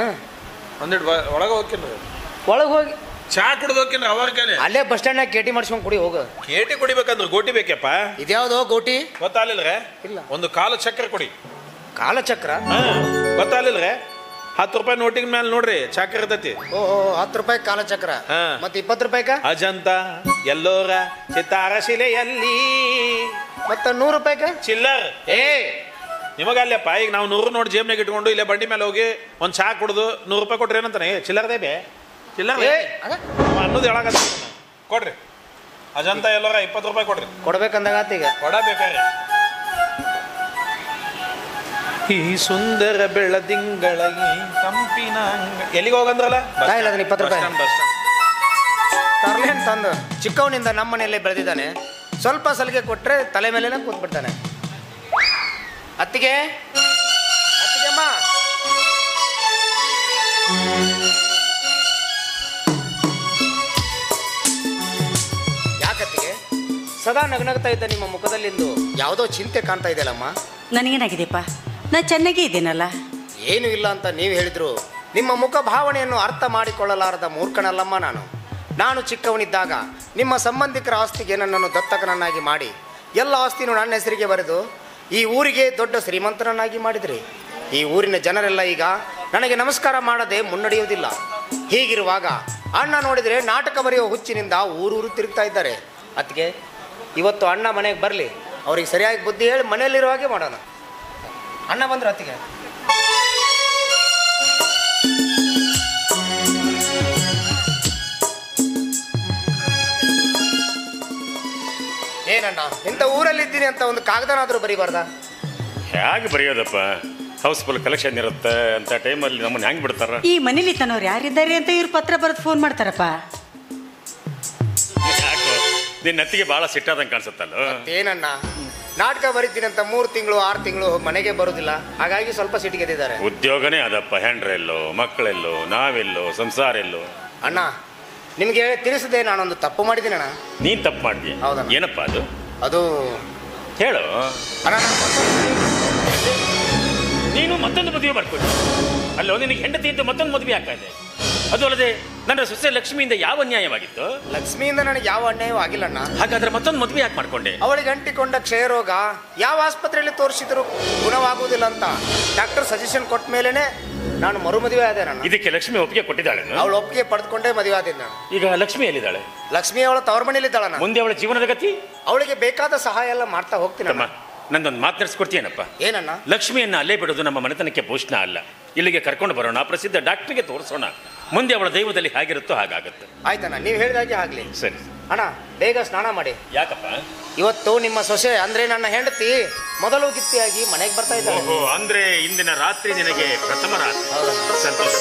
ಒಂದಿಟ್ಟು ಒಳಗೆ ಹೋಗ್ತೀನಿ, ಒಳಗೆ ಹೋಗಿ ಚಾ ಕುಡ್ದು ಹೋಗ್ತೀನಿ. ಅವಾಗ ಅಲ್ಲೇ ಬಸ್ ಸ್ಟ್ಯಾಂಡ್ನಾಗ ಕೇಟಿ ಮಾಡಿಸ್ಕೊಂಡು ಕುಡಿ ಹೋಗ. ಕೇಟಿ ಕುಡಿಬೇಕಂದ್ರೆ ಗೋಟಿ ಬೇಕಪ್ಪ. ಇದ್ಯಾವ್ದು ಗೋಟಿ? ಗೊತ್ತಾಗಲಿಲ್ರೆ? ಇಲ್ಲ. ಒಂದು ಕಾಲು ಚಕ್ರ ಕೊಡಿ. ಕಾಲಚಕ್ರ? ಗೊತ್ತಾಗಲಿಲ್ರೆ? 10 ರೂಪಾಯಿ ನೋಟಿನ ಮೇಲೆ ನೋಡ್ರಿ ಚಕ್ರ ಇರ್ತೈತಿ. ಓಹೋ, 10 ರೂಪಾಯಿ ಕಾಲಚಕ್ರ. ಮತ್ತೆ 20 ರೂಪಾಯಿಗ ಅಜಂತ, ಎಲ್ಲೋರ, ಚಿತ್ತಾರ ಶಿಲೆಯಲ್ಲಿ. ಮತ್ತೆ 100 ರೂಪಾಯಿಗ ಚಿಲ್ಲರ್. ನಿಮಗಲ್ಲಪ್ಪ, ಈಗ ನಾವು 100 ನೋಡಿ ಜೇಬ್ನಾಗ ಇಟ್ಕೊಂಡು ಇಲ್ಲೇ ಬಂಡಿ ಮೇಲೆ ಹೋಗಿ ಒಂದು ಚಾ ಕುಡ್ದು 100 ರೂಪಾಯಿ ಕೊಟ್ರಿ ಏನಂತಾನೆ? ಚಿಲ್ಲರ್ದೇ ಬೇ, ಚಿಲ್ಲರ್ ಅನ್ನೋದು ಹೇಳಕ ಕೊಡ್ರಿ. ಅಜಂತ ಎಲ್ಲೋರ 20 ರೂಪಾಯಿ ಕೊಡ್ರಿ. ಕೊಡ್ಬೇಕಂದಾಗ ಈಗ ಕೊಡಬೇಕಾರೆ ಈ ಸುಂದರ ಬೆಳದಿಂಗಳ ತಂಪಿನ ಎಲ್ಲಿಗೆ ಹೋಗಂದ್ರಲ್ಲ? 20 ರೂಪಾಯಿ ತರ್ಲೇನ್ ತಂದು ಚಿಕ್ಕವನಿಂದ ನಮ್ಮ ಮನೆಯಲ್ಲೇ ಬೆಳೆದಿದ್ದಾನೆ. ಸ್ವಲ್ಪ ಸಲಿಗೆ ಕೊಟ್ರೆ ತಲೆ ಮೇಲೆ ಕೂತ್ಬಿಡ್ತಾನೆ. ಅತ್ತಿಗೆ, ಅತ್ತಿಗೆಮ್ಮ, ಯಾಕತ್ತಿಗೆ ಸದಾ ನಗನಗ್ತಾ ಇದ್ದ ನಿಮ್ಮ ಮುಖದಲ್ಲಿಂದು ಯಾವುದೋ ಚಿಂತೆ ಕಾಣ್ತಾ ಇದೆಯಲ್ಲಮ್ಮ? ನನಗೇನಾಗಿದೆಪ್ಪ, ನಾ ಚೆನ್ನಾಗೇ ಇದ್ದೀನಲ್ಲ. ಏನು ಇಲ್ಲ ಅಂತ ನೀವು ಹೇಳಿದ್ರು ನಿಮ್ಮ ಮುಖ ಭಾವನೆಯನ್ನು ಅರ್ಥ ಮಾಡಿಕೊಳ್ಳಲಾರದ ಮೂರ್ಖನಲ್ಲಮ್ಮ ನಾನು. ನಾನು ಚಿಕ್ಕವನಿದ್ದಾಗ ನಿಮ್ಮ ಸಂಬಂಧಿಕರ ಆಸ್ತಿಗೆ ನನ್ನನ್ನು ದತ್ತಕನನ್ನಾಗಿ ಮಾಡಿ ಎಲ್ಲ ಆಸ್ತಿನೂ ನನ್ನ ಹೆಸರಿಗೆ ಬರೆದು ಈ ಊರಿಗೆ ದೊಡ್ಡ ಶ್ರೀಮಂತನನ್ನಾಗಿ ಮಾಡಿದ್ರಿ. ಈ ಊರಿನ ಜನರೆಲ್ಲ ಈಗ ನನಗೆ ನಮಸ್ಕಾರ ಮಾಡದೆ ಮುನ್ನಡೆಯುವುದಿಲ್ಲ. ಹೀಗಿರುವಾಗ ಅಣ್ಣ ನೋಡಿದರೆ ನಾಟಕ ಬರೆಯುವ ಹುಚ್ಚಿನಿಂದ ಊರೂರು ತಿರುಗ್ತಾ ಇದ್ದಾರೆ. ಅದಕ್ಕೆ ಇವತ್ತು ಅಣ್ಣ ಮನೆಗೆ ಬರಲಿ, ಅವ್ರಿಗೆ ಸರಿಯಾಗಿ ಬುದ್ಧಿ ಹೇಳಿ ಮನೆಯಲ್ಲಿರೋ ಹಾಗೆ ಮಾಡೋಣ. ಅಣ್ಣ ಬಂದ್ರು ಅತ್ತಿಗೆ. ಏನಣ್ಣ, ಇಂಥ ಊರಲ್ಲಿದ್ದೀನಿ ಅಂತ ಒಂದು ಕಾಗದನಾದರೂ ಬರೀಬಾರ್ದ? ಹೇಗೆ ಬರೆಯೋದಪ್ಪ? ಹೌಸ್ಫುಲ್ ಕಲೆಕ್ಷನ್ ಇರುತ್ತೆ ಅಂತ ಟೈಮಲ್ಲಿ ನಮ್ಮನ್ನು ಹೆಂಗೆ ಬಿಡ್ತಾರ? ಈ ಮನೇಲಿ ತನ್ನವ್ರು ಯಾರಿದ್ದಾರೆ ಅಂತ ಇವ್ರು ಪತ್ರ ಬರೆದು ಫೋನ್ ಮಾಡ್ತಾರಪ್ಪ. ಯಾಕೋ ನಿನ್ನ ಅತ್ತಿಗೆ ಭಾಳ ಸಿಟ್ಟಾದಂಗೆ ಕಾಣಿಸುತ್ತಲ್ಲ? ಏನಣ್ಣ, ನಾಟಕ ಬರೀತೀನಿ ಅಂತ 3 ತಿಂಗಳು 6 ತಿಂಗಳು ಮನೆಗೆ ಬರೋದಿಲ್ಲ, ಹಾಗಾಗಿ ಸ್ವಲ್ಪ ಸಿಟ್ಟಿಗೆದ್ದಿದ್ದಾರೆ. ಉದ್ಯೋಗನೇ ಅದಪ್ಪ, ಹೆಂಡ್ರೆಲ್ಲೋ, ಮಕ್ಕಳೆಲ್ಲೋ, ನಾವೆಲ್ಲೋ, ಸಂಸಾರ ಎಲ್ಲೋ. ಅಣ್ಣ, ನಿಮಗೆ ತಿಳಿಸದೆ ನಾನೊಂದು ತಪ್ಪು ಮಾಡಿದ್ದೀನಿ ಅಣ್ಣ. ನೀನು ತಪ್ಪು ಮಾಡಿದ್ಯಾ? ಹೌದಣ್ಣ. ಏನಪ್ಪ ಅದು? ಅದು ಹೇಳು ಅಣ್ಣ. ನೀನು ಮತ್ತೊಂದು ಮದುವೆ ಮಾಡ್ಕೊಂಡು ಅಲ್ಲೋ, ನಿನಗೆ ಹೆಂಡತಿ ಅಂತ ಮತ್ತೊಂದು ಮದುವೆ ಆಗ್ತಾ ಇದೆ. ಅದು ಅಲ್ಲದೆ ನನ್ನ ಸೊಸೆ ಲಕ್ಷ್ಮಿಯಿಂದ ಯಾವ ಅನ್ಯಾಯವಾಗಿತ್ತು? ಲಕ್ಷ್ಮಿಯಿಂದ ನನಗೆ ಯಾವ ಅನ್ಯಾಯವೂ ಆಗಿಲ್ಲಣ್ಣ. ಹಾಗಾದ್ರೆ ಮತ್ತೊಂದು ಮದುವೆ ಯಾಕೆ ಮಾಡ್ಕೊಂಡೆ? ಅವಳಿಗೆ ಅಂಟಿಕೊಂಡ ಕ್ಷಯರೋಗ ಯಾವ ಆಸ್ಪತ್ರೆಯಲ್ಲಿ ತೋರಿಸಿದ್ರು ಗುಣವಾಗುವುದಿಲ್ಲ ಅಂತ ಡಾಕ್ಟರ್ ಸಜೆಷನ್ ಕೊಟ್ಟ ಮೇಲೇನೆ ನಾನು ಮರು ಮದುವೆ ಆದೆ ನಾನು. ಇದಕ್ಕೆ ಲಕ್ಷ್ಮಿ ಒಪ್ಪಿಗೆ ಕೊಟ್ಟಿದ್ದಾಳೆ? ಅವಳು ಒಪ್ಪಿಗೆ ಪಡೆದುಕೊಂಡೇ ಮದುವೆ ಆದೆ ನಾನು. ಈಗ ಲಕ್ಷ್ಮಿ ಎಲ್ಲಿದ್ದಾಳೆ? ಲಕ್ಷ್ಮಿ ಅವಳ ತವರ ಮನೆಯಲ್ಲಿದ್ದಾಳ. ಮುಂದೆ ಅವಳ ಜೀವನದ ಗತಿ? ಅವಳಿಗೆ ಬೇಕಾದ ಸಹಾಯ ಎಲ್ಲ ಮಾಡ್ತಾ ಹೋಗ್ತೀನಿ. ನಂದೊಂದು ಮಾತು ನಡೆಸ್ಕೊಡ್ತೀಯನಪ್ಪ? ಏನಣ್ಣ? ಲಕ್ಷ್ಮಿಯನ್ನ ಅಲ್ಲೇ ಬಿಡೋದು ನಮ್ಮ ಮನೆತನಕ್ಕೆ ಭೂಷಣ ಅಲ್ಲ. ಇಲ್ಲಿಗೆ ಕರ್ಕೊಂಡು ಬರೋಣ, ಪ್ರಸಿದ್ಧ ಡಾಕ್ಟರ್ಗೆ ತೋರಿಸೋಣ. ಮುಂದೆ ಅವಳ ದೈವದಲ್ಲಿ ಹೇಗಿರುತ್ತೋ ಹಾಗಾಗುತ್ತೆ. ಆಯ್ತಣ್ಣ, ನೀವು ಹೇಳಿದಾಗೆ ಆಗ್ಲಿ. ಸರಿ ಅಣ್ಣ, ಬೇಗ ಸ್ನಾನ ಮಾಡಿ. ಯಾಕಪ್ಪ? ಇವತ್ತು ನಿಮ್ಮ ಸೊಸೆ ಅಂದ್ರೆ ನನ್ನ ಹೆಂಡತಿ ಮೊದಲು ಗಿತ್ತಿಯಾಗಿ ಮನೆಗೆ ಬರ್ತಾ ಇದ್ದಾಳೆ. ಓಹೋ, ಅಂದ್ರೆ ಇಂದಿನ ರಾತ್ರಿ ನಿನಗೆ ಪ್ರಥಮ ರಾತ್ರಿ. ಸಂತೋಷ.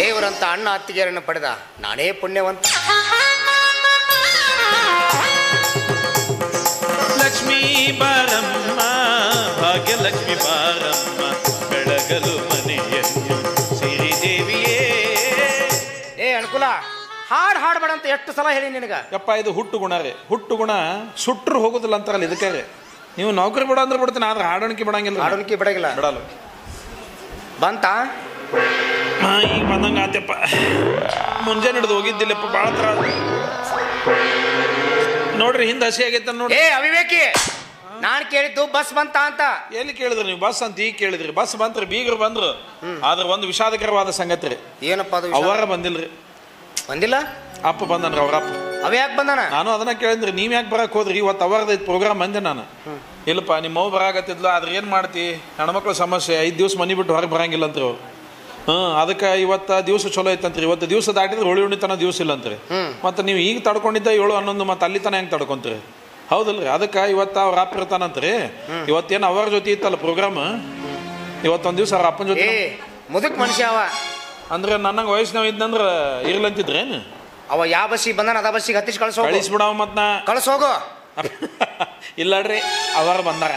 ದೇವರಂತ ಅಣ್ಣ ಅತ್ತಿಗೆಯರನ್ನು ಪಡೆದ ನಾನೇ ಪುಣ್ಯವಂತ. ಲಕ್ಷ್ಮೀ ಬಾರಮ್ಮ, ಭಾಗ್ಯಲಕ್ಷ್ಮಿ ಬಾರಮ್ಮ, ಬೆಳಗಲು ಮನೆಯನ್ನು ಸಿರಿದೇವಿಯೇ. ಅನುಕೂಲ, ಹಾಡು ಹಾಡ್ಬೇಡ ಅಂತ ಎಷ್ಟು ಸಲ ಹೇಳಿ ನಿನಗ? ಯಪ್ಪ, ಇದು ಹುಟ್ಟು ಗುಣ ರೀ. ಹುಟ್ಟು ಗುಣ ಸುಟ್ರು ಹೋಗೋದಿಲ್ಲ ಅಂತಾರಲ್ಲ, ಇದಕ್ಕೆ ರೀ. ನೀವು ನೌಕರಿ ಬಿಡ ಅಂದ್ರೆ ಬಿಡ್ತೀನಿ, ಆದ್ರೆ ಹಾಡೋಣಿಕೆ ಬಿಡಂಗಿಲ್ಲ. ಹಾಡೋಣಿಕೆ ಬಿಡಂಗಿಲ್ಲ. ಬಿಡಲ್ಲ. ಬಂತ ಈಗ ಬಂದಂಗ ಆತಪ್ಪ. ಮುಂಜಾನೆ ಹಿಡಿದು ಹೋಗಿದ್ದಿಲ್ಲಪ್ಪ, ಭಾಳ ತರ ನೋಡ್ರಿ, ಹಿಂದೆ ಹಸಿ ಆಗೈತೆ ನೋಡಿ. ಅವಿವೇಕಿ, ನಾನು ಕೇಳಿದ್ದು ಬಸ್ ಬಂತ ಅಂತ. ಎಲ್ಲಿ ಕೇಳಿದ್ರಿ ನೀವು? ಬಸ್ ಅಂತ ಈಗ ಕೇಳಿದ್ರಿ. ಬಸ್ ಬಂತ್ರಿ, ಬೀಗರು ಬಂದ್ರು. ಆದ್ರೆ ಒಂದು ವಿಷಾದಕರವಾದ ಸಂಗತಿ ರೀ. ಏನಪ್ಪ ಅದು? ಅವರ ಬಂದಿಲ್ರಿ. ಬಂದಿಲ್ಲ. ಅಪ್ಪ ಬಂದನ್ರಿ ಅವ್ರ ಅಪ್ಪ. ಅವ ಯಾಕೆ ಬಂದಾನ? ನಾನು ಅದನ್ನ ಕೇಳಿದ್ರಿ, ನೀವ್ ಯಾಕೆ ಬರಕ್ ಹೋದ್ರಿ? ಇವತ್ತು ಅವರ್ದೈತ್ ಪ್ರೋಗ್ರಾಮ್ ಅಂದೆ ನಾನು. ಇಲ್ಲಪ್ಪ ನಿಮ್ಮ ಮಗು ಬರಾಕತ್ತಿದ್ಲು, ಆದ್ರೆ ಏನ್ ಮಾಡ್ತಿ, ಹೆಣ್ಮಕ್ಳ ಸಮಸ್ಯೆ, 5 ದಿವಸ ಮನಿ ಬಿಟ್ಟು ಹೊರಗೆ ಬರಂಗಿಲ್ಲ ಅಂತ್ರಿ ಅವ್ರು. ಅದಕ್ಕೆ ಇವತ್ತು ದಿವಸ ಚಲೋ ಐತಂತ್ರಿ. ಇವತ್ತು ದಿವಸ ದಾಟಿದ್ರೆ ಹೋಳಿ ಹುಣ್ಣಿತನ ದಿವಸ ಇಲ್ಲ ಅಂತ್ರಿ. ಮತ್ತೆ ನೀವು ಈಗ ತಡ್ಕೊಂಡಿದ್ದ 7, 11 ಮತ್ತೆ ಅಲ್ಲಿ ತನ ಹೆಂಗೆ ತಡ್ಕೊಂತೀರಿ? ಹೌದಲ್ರಿ? ಅದಕ್ಕೆ ಇವತ್ತು ಅವ್ರ ಅಪ್ಪ ಇರ್ತಾನಂತ್ರಿ. ಇವತ್ತೇನು ಅವರ ಜೊತೆ ಇತ್ತಲ್ಲ ಪ್ರೋಗ್ರಾಮ್, ಇವತ್ತೊಂದು ದಿವಸ ಅವ್ರ ಅಪ್ಪನ ಜೊತೆ. ಮುದುಕ್ ಮನುಷ್ಯ ಅವ ಅಂದ್ರೆ ನನಗೆ ವಯಸ್ಸಿನಾವ ಇದ್ನಂದ್ರ ಇರ್ಲಂತಿದ್ರೇನು? ಅವ ಯಾವ ಬಸ್ಸಿಗೆ ಬಂದಾನ ಅದ ಬಸ್ಸಿಗೆ ಹತ್ತಿಸಿ ಕಳಿಸ್ಬಿಡವ ಮತ್ ನಾ ಕಳ್ಸೋಗು. ಇಲ್ಲಡ್ರಿ ಅವರ ಬಂದಾರ.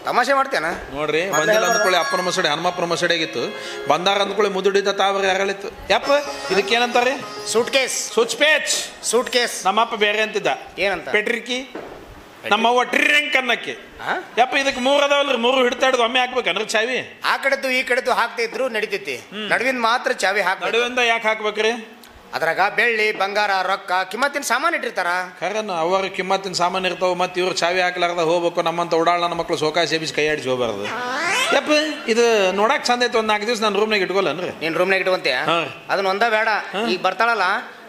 ತಮಾಷೆ ಮಾಡ್ತೇನ ನೋಡ್ರಿ. ಬಂದಿಲ್ಲ ಅಂದ್ಕೊಳ್ಳಿ ಅಪ್ಪನ ಮಸಡಿ ಹನುಮಪ್ಪನ ಮಸಡಿ ಆಗಿತ್ತು. ಬಂದಾರ ಅಂದ್ಕೊಳ್ಳಿ ಮುದುಡಿದ ತಾವ್ರ ಯಾರಳಿತ್ತು. ಯಪ್ಪ ಇದಕ್ಕೇನಂತಾರೆ? Suitcase. Suitcase. ನಮ್ಮಪ್ಪ ಬೇರೆ ಅಂತಿದ್ದ. ಏನಂತ? ಪೆಟ್ರಿಕಿ. ನಮ್ಮವ್ವ ಟ್ರಿಂಕ್ ಅನ್ನಕ್ಕೆ. ಯಪ್ಪ ಇದಕ್ಕೆ 3 ಅದಾವಲ್ರಿ, 3 ಹಿಡ್ತಾಡ್ದು ಒಮ್ಮೆ ಹಾಕ್ಬೇಕನ್ರಿ ಚಾವಿ? ಆ ಕಡೆದು ಈ ಕಡೆದು ಹಾಕ್ತಿದ್ರು ನಡಿತೈತಿ, ನಡುವಿನ ಮಾತ್ರ ಚಾವಿ ಹಾಕ್. ನಡುವಿಂದ ಯಾಕೆ ಹಾಕ್ಬೇಕ್ರಿ? ಅದ್ರಾಗ ಬೆಳ್ಳಿ ಬಂಗಾರ ರೊಕ್ಕ ಕಿಮ್ಮತ್ತಿನ ಸಾಮಾನು ಇಟ್ಟಿರ್ತಾರ. ಖರೇನ ಅವ್ರ ಕಿಮ್ಮತ್ತಿನ ಸಾಮಾನು ಇರ್ತಾವ. ಮತ್ತೆ ಇವ್ರು ಚಾವಿ ಹಾಕ್ಲಾರ್ದ ಹೋಗ್ಬೇಕು. ನಮ್ಮಂತ ಓಡಾಳ ನನ್ನ ಮಕ್ಳು ಸೋಕಾ ಸೇಬಿಸಿ ಕೈ ಆಡಿಸಿ ಹೋಗ್ಬಾರ್ದು. ಯಪ್ಪ ಇದು ನೋಡಕ್ ಚಂದ ಐತೆ. ಒಂದು 4 ದಿವಸ ನಾನು ರೂಮ್ನಾಗ ಇಟ್ಕೊಲ್ಲನ್ರಿ. ನೀನ್ ರೂಮ್ನಾಗ ಇಟ್ಕೊಂತೀಯ? ಅದನ್ನ ಒಂದ ಬೇಡ, ಈಗ ಬರ್ತಾಳಲ್ಲ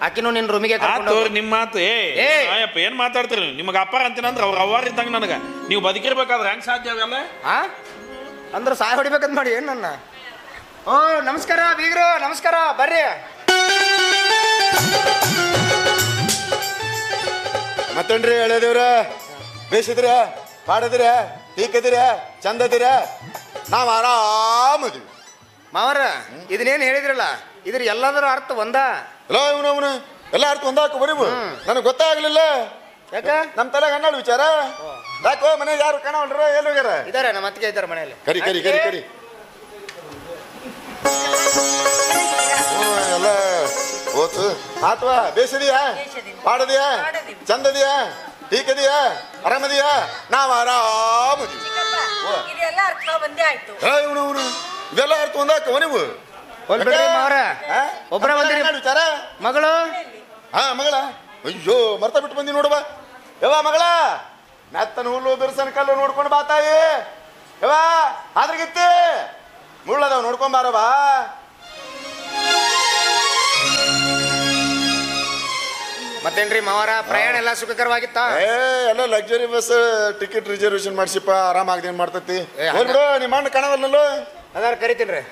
ಆಕಿನೂ ನಿನ್ ರೂಮಿಗೆ ನಿಮ್ಮ ಮಾತು. ಏಯಪ್ಪ ಏನ್ ಮಾತಾಡ್ತೀರಿ? ನಿಮ್ಗೆ ಅಪ್ಪಾರ ಅಂತೀನಂದ್ರೆ ಅವ್ರ ಅವ್ವಾರ ಇದ್ದಂಗ ನನಗ. ನೀವು ಬದುಕಿರ್ಬೇಕಾದ್ರೆ ಹೆಂಗ್ ಸಾಧ್ಯ ಅವೆಲ್ಲ? ಅಂದ್ರೆ ಸಾಯ ಹೊಡಿಬೇಕಂತ ಮಾಡಿ ಏನ್ ನನ್ನ. ಓ ನಮಸ್ಕಾರ ಬೀಗ್ರು, ನಮಸ್ಕಾರ, ಬರ್ರಿ. ಮತ್ತೇನ್ರಿ ಹೇಳದೇವ್ರ? ಬೇಸಿದ್ರ, ಪಾಡದಿರ, ಟೀಕದಿರ, ಚಂದದಿರ, ನಾವ್ ಆರಾಮದಿವಿ. ಮಾವರ ಇದನ್ನೇನು ಹೇಳಿದ್ರಲ್ಲ, ಇದ್ರ ಎಲ್ಲದರ ಅರ್ಥ ಒಂದ? ಎಲ್ಲ ಇವನು ಎಲ್ಲ ಅರ್ಥ ಒಂದಾಕ ಬರೀಬು. ನನಗೆ ಗೊತ್ತಾಗ್ಲಿಲ್ಲ. ಯಾಕ? ನಮ್ ತಲೆಗೆ ಹನ್ನೆರಡು ವಿಚಾರ. ಯಾಕೋ ಮನೆಗೆ ಯಾರು ಕಾಣವಲ್ರ? ಎಲ್ಲಿ ಹೋಗ್ಯಾರ? ಇದಾರೆ, ನಮ್ಮ ಅತ್ತಿಗೆ ಇದ್ದಾರೆ ಮನೆಯಲ್ಲಿ. ಕರಿ ಕರಿ ಕರಿ ಕರಿ. ಎಲ್ಲ ಓತು ಆತ್ವಾ? ಬೇಸಿದೆಯಾ, ಪಾಡದಿಯಾ, ಚಂದದಿಯಾ, ಟೀಕದಿಯಾ, ಆರಾಮದಿಯಾ? ನಾವ್ ಆರಾಮದಿವಿ. ಇದೆಲ್ಲ ಅರ್ಥ ಬಂದೇ ಆಯ್ತು. ಇವನು ಇದೆಲ್ಲ ಅರ್ಥ ಒಂದಾಕ ನೀವು? ಒಬ್ಬರ ಬಂದಿರಿ ವಿಚಾರ. ಮಗಳು? ಮಗಳ? ಅಯ್ಯೋ ಮರ್ತ ಬಿಟ್ಟು ಬಂದಿ ನೋಡುವ. ಯವ್ವ ಮಗಳ, ಮೆತ್ತನ ಹುಲ್ಲು ಬಿರ್ಸನ ಕಲ್ಲು ನೋಡ್ಕೊಂಡು ಬಾ ತಾಯಿ. ಯವ್ವ ಆದ್ರಗಿತ್ತಿ ಮುಳ್ಳದಾವ್ ನೋಡ್ಕೊಂಡ್ ಬಾರವಾ. ಮತ್ತೇನ್ರಿ ಮಾವರ ಪ್ರಯಾಣ ಎಲ್ಲ ಸುಖಕರವಾಗಿತ್ತ? ಎಲ್ಲ ಲಕ್ಸುರಿ ಬಸ್ ಟಿಕೆಟ್ ರಿಸರ್ವೇಶನ್ ಮಾಡ್ಸಿಪ್ಪ, ಆರಾಮಾಗ್ದೇನ್ ಮಾಡ್ತತಿ. ಬಿಡು, ನಿಮ್ಮ ಅಣ್ಣ ಕಾಣವಲ್ಲ. ಅದಾರ ಕರಿತೀನ್ರಿ.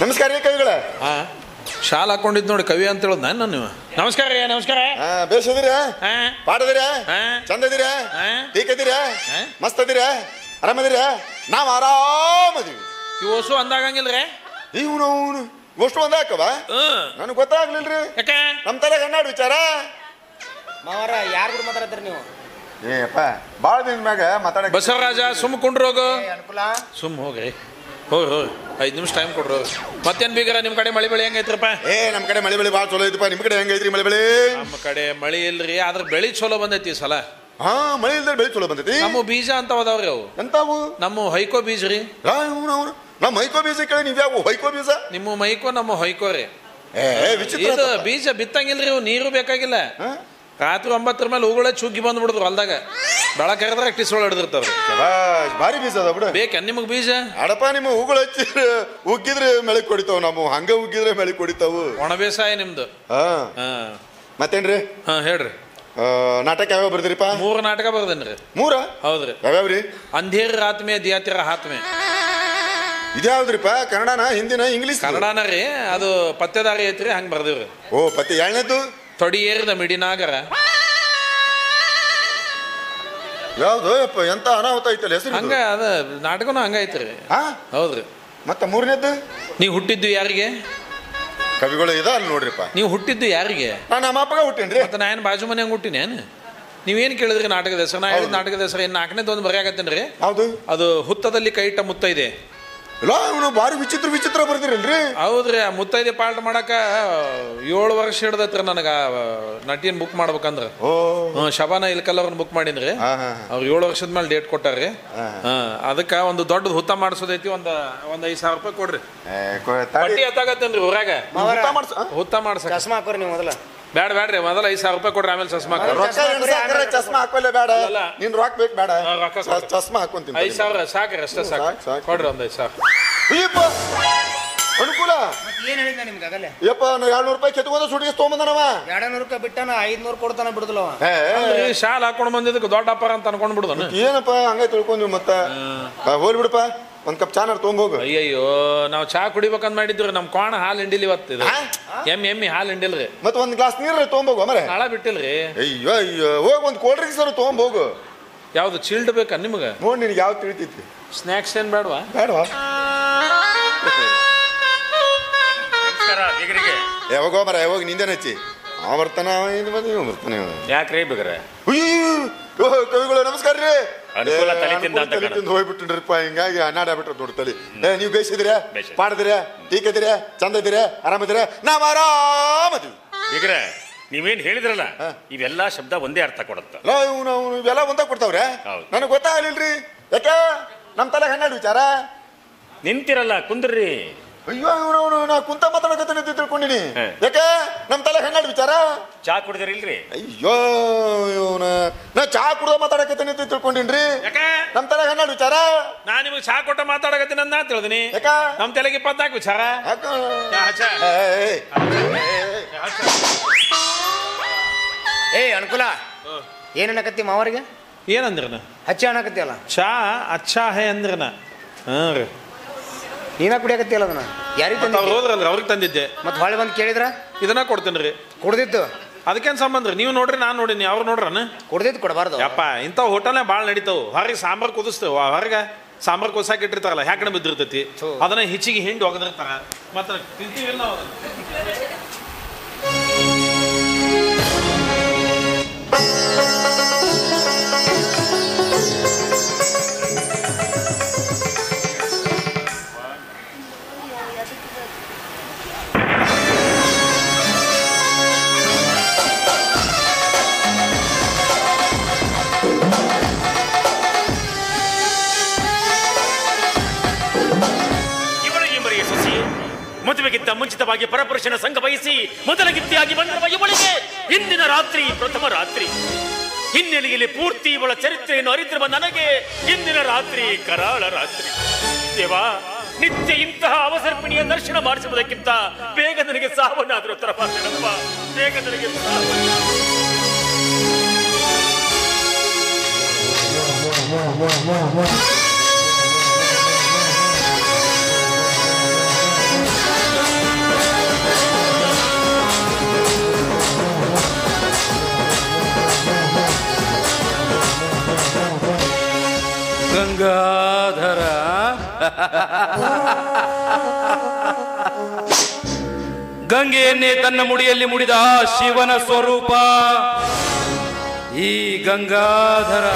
ನಮಸ್ಕಾರ ರೀ ಕವಿಗಳ. ಶಾಲ್ ಹಾಕೊಂಡಿದ್ ನೋಡಿ ಕವಿ ಅಂತ ಹೇಳೋದು ನಾನು. ನೀವು ನಮಸ್ಕಾರ ರೀ. ನಮಸ್ಕಾರ. ಬೇಸದಿರ, ಪಾಡದಿರ, ಚಂದದಿರ, ಟೀಕದಿರ, ಮಸ್ತದಿರ, ಆರಾಮದಿರ? ನಾವ್ ಆರಾಮದಿವಿ. ಇವು ಹೊಸು ಅಂದಾಗಂಗಿಲ್ರಿ? ಇವನು ಅಷ್ಟು ಒಂದ ಹಾಕವ? ನನಗೆ ಗೊತ್ತಾಗ್ಲಿಲ್ರಿ. ಯಾಕೆ? ನಮ್ ತಲೆಗೆ ಹನ್ನೆರಡು ವಿಚಾರ. ಮಾವರ ಯಾರು ಕೂಡ ಮಾತಾಡ್ತೀರಿ ನೀವು? ಏಪ್ಪ ಬಾಳ ದಿನ ಮ್ಯಾಗ ಮಾತಾಡ. ಬಸವರಾಜ ಸುಮ್ ಕುಂಡ್ರೋಗು. ಅನುಕೂಲ ಸುಮ್ ಹೋಗ್ರಿ. ಹೋಗಿ 5 ನಿಮಿಷ ಟೈಮ್ ಕೊಡ್ರು. ಮತ್ತೇನ್ ಬೀಗರ ನಿಮ್ ಕಡೆ ಮಳಿ ಬೆಳಿ ಹೆಂಗೈತ್ರಪ್ಪ? ನಮ್ ಕಡೆ ಮಳಿ ಬೆಳಿ ಭಾಳ ಚಲೋ ಐತಪ್ಪ. ನಿಮ್ ಕಡೆ ಹೆಂಗೈತ್ರಿ ಮಳಿ ಬೆಳಿ? ನಮ್ಮ ಕಡೆ ಮಳಿ ಇಲ್ರಿ, ಆದ್ರ ಬೆಳಿ ಚಲೋ ಬಂದೈತಿ ಈ ಸಲ. ಮಳಿ ಇಲ್ದ ಬೆಳಿ ಚಲೋ ಬಂದೈತಿ. ನಮ್ಮ ಬೀಜ ಅಂತ ಅದಾವ್ರಿ ಅವು. ಎಂತಾವು? ನಮ್ಮ ಹೈಕೋ ಬೀಜ ರೀ. ನಮ್ಮ ಹೈಕೋ ಬೀಜ ಕೇಳಿ ನೀವ್ ಯಾವ ಹೈಕೋ ಬೀಜ? ನಿಮ್ಮ ಮೈಕೋ ನಮ್ಮ ಹೈಕೋ ರೀ. ವಿಚಿತ್ರ. ಬೀಜ ಬಿತ್ತಂಗಿಲ್ರಿ, ಇವು ನೀರು ಬೇಕಾಗಿಲ್ಲ. ರಾತ್ರಿ 9 ಮೇಲೆ ಹೂಗಳೇ ಚುಗ್ಗಿ ಬಂದ್ಬಿಡುದು ಹೊಲ್ದಾಗ. ಬೆಳಕರಿದ್ರೆ ಟಿಸೋಳ ಹಿಡಿದಿರ್ತಾವ್ರಿ. ಭಾರಿ ಬೀಜ ಅದ ಬಿಡ. ಬೇಕ ನಿಮಗ್ ಬೀಜ? ಅಡಪ ನಿಮ್ಮ ಹೂಗಳು ಹಚ್ಚಿ ಉಗ್ಗಿದ್ರೆ ಬೆಳಕ್ ಕೊಡಿತಾವ. ನಮ್ಮ ಹಂಗ ಉಗ್ಗಿದ್ರೆ ಬೆಳಕ್ ಕೊಡಿತಾವು. ಒಣ ಬೇಸಾಯ ನಿಮ್ದು. ಮತ್ತೇನ್ರಿ? ಹೇಳ್ರಿ. ನಾಟಕ ಯಾವ್ಯಾವ ಬರ್ದಿರಿಪ್ಪ? 3 ನಾಟಕ ಬರ್ದೇನ್ರಿ. 3? ಹೌದ್ರಿ. ಯಾವ್ಯಾವ್ರಿ? ಅಂಧೇರ್ ರಾತ್ ಮೇ ದಿಯಾತಿರ ಹಾತ್ ಮೇ. ಇದ್ಯಾವ್ದ್ರಿಪ್ಪ? ಕನ್ನಡನ, ಹಿಂದಿನ, ಇಂಗ್ಲಿಷ್? ಕನ್ನಡನ ರೀ. ಅದು ಪತ್ತೆದಾರಿ ಐತ್ರಿ, ಹಂಗ ಬರ್ದೇವ್ರಿ. ಓ ಪತ್ತೆ. ಎರಡನೇದು? ತೊಡಿಯೇರಿದ ಮಿಡಿನಾಗರ. ಯಾವ್ದು ಎಂತ ಅನಾಹುತ ಐತಲ್ಲ ಹೆಸರು? ಹಂಗ ಅದ ನಾಟಕನು ಹಂಗ ಐತ್ರಿ. ಹೌದ್ರಿ. ಮತ್ತ 3ನೇದ್ದು? ನೀವು ಹುಟ್ಟಿದ್ದು ಯಾರಿಗೆ? ಕವಿಗಳು ಇದ ಅಲ್ಲಿ ನೋಡ್ರಿಪ್ಪ. ನೀವು ಹುಟ್ಟಿದ್ದು ಯಾರಿಗೆ? ನಾನು ನಮ್ಮ ಅಪ್ಪಗ ಹುಟ್ಟೇನ್ರಿ. ಮತ್ತೆ ನಾ ಏನು ಬಾಜು ಮನೆ ಹಂಗ ಹುಟ್ಟಿನೇನು? ನೀವೇನು ಕೇಳಿದ್ರಿ ನಾಟಕದ ಹೆಸರು? ನಾ ಹೇಳಿದ ನಾಟಕದ ಹೆಸರು ಏನು 4ನೇದು ಒಂದು ಬರೆಯಾಕತ್ತೇನ್ರಿ. ಹೌದು. ಅದು ಹುತ್ತದಲ್ಲಿ ಕೈ ಇಟ್ಟ ಮುತ್ತ ಇದೆ. ಇಲ್ಲ ಇವನು ಭಾರಿ ವಿಚಿತ್ರ ಬರ್ದಿರಲ್ರಿ. ಹೌದ್ರಿ. ಆ ಮುತ್ತೈದೆ ಪಾಠ ಮಾಡಕ 7 ವರ್ಷ ಹಿಡ್ದತ್ರಿ ನನಗ ನಟಿಯನ್ ಬುಕ್ ಮಾಡ್ಬೇಕಂದ್ರ. ಶಬಾನ ಇಲ್ಕಲ್ ಅವ್ರನ್ನ ಬುಕ್ ಮಾಡಿನ್ರಿ. ಅವ್ರು 7 ವರ್ಷದ ಮೇಲೆ ಡೇಟ್ ಕೊಟ್ಟಾರ್ರಿ. ಅದಕ್ಕ ಒಂದು ದೊಡ್ಡದು ಹುತ್ತ ಮಾಡಿಸೋದೈತಿ. ಒಂದ್ 5,000 ರೂಪಾಯಿ ಕೊಡ್ರಿ. ಪಟ್ಟಿ ಎತ್ತಾಗತ್ತೇನ್ರಿ ಊರಾಗ ಹುತ್ತ ಮಾಡ್ಸಕ್. ಚಸ್ಮಾ ಹಾಕೋರಿ ನೀವು ಮೊದಲ. ಬ್ಯಾಡ್ರಿ, ಮೊದಲ 5,000 ರೂಪಾಯಿ ಕೊಡ್ರಿ, ಆಮೇಲೆ ಚಸ್ಮಾ. ಚಸ್ಮಾ ಹಾಕೋಲ್ಲ ಬೇಡ, ನೀನ್ ರಾಕ್ ಬೇಕು ಬೇಡ. ಚಸ್ಮಾ ಹಾಕೊಂತೀನಿ. 5,000 ಸಾಕ್ರಿ, ಅಷ್ಟೇ ಸಾಕು. ಕೊಡ್ರಿ ಒಂದು 5,000. ಅನುಕೂಲ ಏನ್ ಹೇಳಿದ ನಿಮ್ಗೆ ಆಗಲ್ಲ? ಯಪ್ಪ ನಾ 200 ರೂಪಾಯಿ ಕೆತ್ಕೊಂಡ ಸುಟಿಗೆ ತೊಗೊಂಬಂದನವ. 200 ರೂಪಾಯಿ ಬಿಟ್ಟಾನ 500 ಕೊಡ್ತಾನ ಬಿಡುದಿಲ್ಲವ. ಶಾಲ್ ಹಾಕೊಂಡು ಬಂದಿದ್ದಕ್ಕೆ ದೊಡ್ಡ ಅಪ್ಪಾರ ಅಂತ ಅನ್ಕೊಂಡ್ ಬಿಡುದನು. ಏನಪ್ಪ ಹಂಗ ತಿಳ್ಕೊಂಡ್ವಿ ಮತ್ತ. ಹೋಲ್ ಬಿಡಪ್ಪ, ಒಂದ್ ಕಪ್ ಚಾನ ತೊಗೊಂಬೋಗು. ಅಯ್ಯಯ್ಯೋ, ನಾವು ಚಾ ಕುಡಿಬೇಕಂತ ಮಾಡಿದ್ರು ನಮ್ ಕೋಣ ಹಾಲು ಹಿಂಡಿಲ್ ಇವತ್ತು. ಎಮ್ಮಿ ಹಾಲು ಹಿಂಡಿಲ್ರಿ. ಮತ್ತ ಒಂದ್ ಗ್ಲಾಸ್ ನೀರ್ ತೊಗೊಂಬೋಗು ಮರೆ. ನಾಳ ಬಿಟ್ಟಿಲ್ರಿ. ಅಯ್ಯೋ ಅಯ್ಯೋ, ಹೋಗ್ ಒಂದ್ ಕೋಲ್ಡ್ ಡ್ರಿಂಕ್ಸ್ ತೊಗೊಂಬೋಗು. ಯಾವ್ದು ಚಿಲ್ಡ್ ಬೇಕಾ ನಿಮ್ಗ? ನೋಡ್ ನಿನ್ಗೆ ಯಾವ್ದು ತಿಳಿತೈತಿ? ಸ್ನಾಕ್ಸ್ ಏನ್ ಬೇಡವಾ? ಬೇಡವಾ? ಯಾವಾಗ ಮರ ಯಾವಾಗ ನಿಂದೇನ ಹಚ್ಚಿ ಅವ ಬರ್ತಾನ, ಇವ್ ಬರ್ತಾನೆ. ಯಾಕ್ರಿ ಬೇಕ್ರೆ? ಕವಿಗಳು ನಮಸ್ಕಾರ ರೀ. ಅನುಕೂಲ ತಲೆ ತಿಂದು ಹೋಗ್ಬಿಟ್ಟಿನ್ರಿಪ್ಪ, ಹಿಂಗಾಗಿ ಅನ್ನಾಡ್ಬಿಟ್ರ ದೊಡ್ಡ ತಲೆ. ನೀವು ಬೇಯಿಸಿದಿರ, ಪಾಡಿದಿರ, ಟೀಕದಿರ, ಚಂದ ಇದ್ದೀರ, ಆರಾಮದಿರ? ನಾವ್ ಆರಾಮದಿವಿ. ಬೇಕ್ರೆ ನೀವೇನ್ ಹೇಳಿದ್ರಲ್ಲ, ಇವೆಲ್ಲಾ ಶಬ್ದ ಒಂದೇ ಅರ್ಥ ಕೊಡುತ್ತ. ಇವೆಲ್ಲ ಒಂದ ಕೊಡ್ತಾವ್ರೆ. ನನಗೆ ಗೊತ್ತಾಗಲಿಲ್ರಿ. ಯಾಕೆ ನಮ್ ತಲೆ ಹನ್ನೆರಡು ವಿಚಾರ. ನಿಂತಿರಲ್ಲ, ಕುಂದ್ರಿ. ಅಯ್ಯೋ ನಾ ಕುಂತ ಮಾತಾಡಕತ್ತೇನೆ ತಿಳ್ಕೊಂಡಿನಿ. ಯಾಕೆ ನಮ್ ತಲೆ ಹನ್ನೆರಡು ವಿಚಾರ. ಚಾ ಕುಡಿದಿರಿಲ್ರಿ? ಅಯ್ಯೋ ನಾ ಚಾ ಕುಡ್ದ ಮಾತಾಡಕತ್ತೇನೆ ತಿಳ್ಕೊಂಡಿನ್ರಿ. ನಮ್ ತಲೆ ಹನ್ನೆರಡು ವಿಚಾರ. ನಾ ನಿಮ್ಗೆ ಚಾ ಕೊಟ್ಟ ಮಾತಾಡಕತ್ತೀನಿ ಅಂತ ತಿಳಿದಿನಿ. ಯಾಕ ನಮ್ ತಲೆಗೆ 24 ವಿಚಾರ. ಅನುಕೂಲ ಏನನ್ನಕತ್ತಿ ಮಾವರಿಗೆ? ಏನಂದ್ರನ? ಹಚ್ಚ ಅನ್ನಕತ್ತಿ ಅಲ್ಲ. ಚಾ ಅಚ್ಚಾ ಹೇ ಅಂದ್ರನ. ರೀ ನೀನ ಕುಡಿಯಕತ್ತಿ ಅಲ್ಲ ಅದನ್ನ. ಯಾರಿಗೆ ತಂದಿದ್ದೆ? ಹೋದ್ರಲ್ರಿ, ಅವ್ರಿಗೆ ತಂದಿದ್ದೆ. ಮತ್ತೆ ಹೊಳೆ ಬಂದು ಕೇಳಿದ್ರ? ಇದನ್ನ ಕೊಡ್ತೇನೆ ರೀ. ಕುಡ್ದಿತ್ತು ಅದಕ್ಕೇನು ಸಂಬಂಧ ರೀ? ನೀವು ನೋಡ್ರಿ, ನಾನು ನೋಡಿನಿ, ಅವ್ರು ನೋಡ್ರನ. ಕುಡ್ದಿದ್ದು ಕೊಡಬಾರ್ದು. ಯಪ್ಪ, ಇಂಥವು ಹೋಟೆಲ್ನೇ ಭಾಳ ನಡೀತಾವು. ಹೊರಗೆ ಸಾಂಬಾರು ಕುದಿಸ್ತೇವೆ, ಹೊರಗೆ ಸಾಂಬಾರು ಕುದಿಸಾಕ ಇಟ್ಟಿರ್ತಾರಲ್ಲ, ಯಾಕಡೆ ಬಿದ್ದಿರ್ತೈತಿ, ಅದನ್ನ ಹೆಚ್ಚಿಗೆ ಹಿಂಡಿ ಒಗದಿರ್ತಾರ. ಮತ್ತೆ ತಿಂತೀವಿಲ್ಲ ಅವ್ರು. ಮದುವೆಗಿಂತ ಮುಂಚಿತವಾಗಿ ಪರಪುರುಷನ ಸಂಘ ವಹಿಸಿ ಮೊದಲ ಗಿತ್ತಿಯಾಗಿ ಬಂದಿರುವ ಇವಳಿಗೆ ಇಂದಿನ ರಾತ್ರಿ ಪ್ರಥಮ ರಾತ್ರಿ. ಹಿನ್ನೆಲೆಯಲ್ಲಿ ಪೂರ್ತಿ ಇವಳ ಚರಿತ್ರೆಯನ್ನು ಅರಿತಿರುವ ನನಗೆ ಇಂದಿನ ರಾತ್ರಿ ಕರಾಳ ರಾತ್ರಿ. ದೇವಾ, ನಿತ್ಯ ಇಂತಹ ಅವಸರ್ಪಿಣಿಯ ದರ್ಶನ ಮಾಡಿಸುವುದಕ್ಕಿಂತ ಬೇಗ ನನಗೆ ಸಾವನ್ನಾದರೂ ತರಬಾರದಪ್ಪ, ಬೇಗ ನನಗೆ ಗಂಗಾಧರ ಗಂಗೆಯನ್ನೇ ತನ್ನ ಮುಡಿಯಲ್ಲಿ ಮುಡಿದ ಶಿವನ ಸ್ವರೂಪ ಈ ಗಂಗಾಧರ.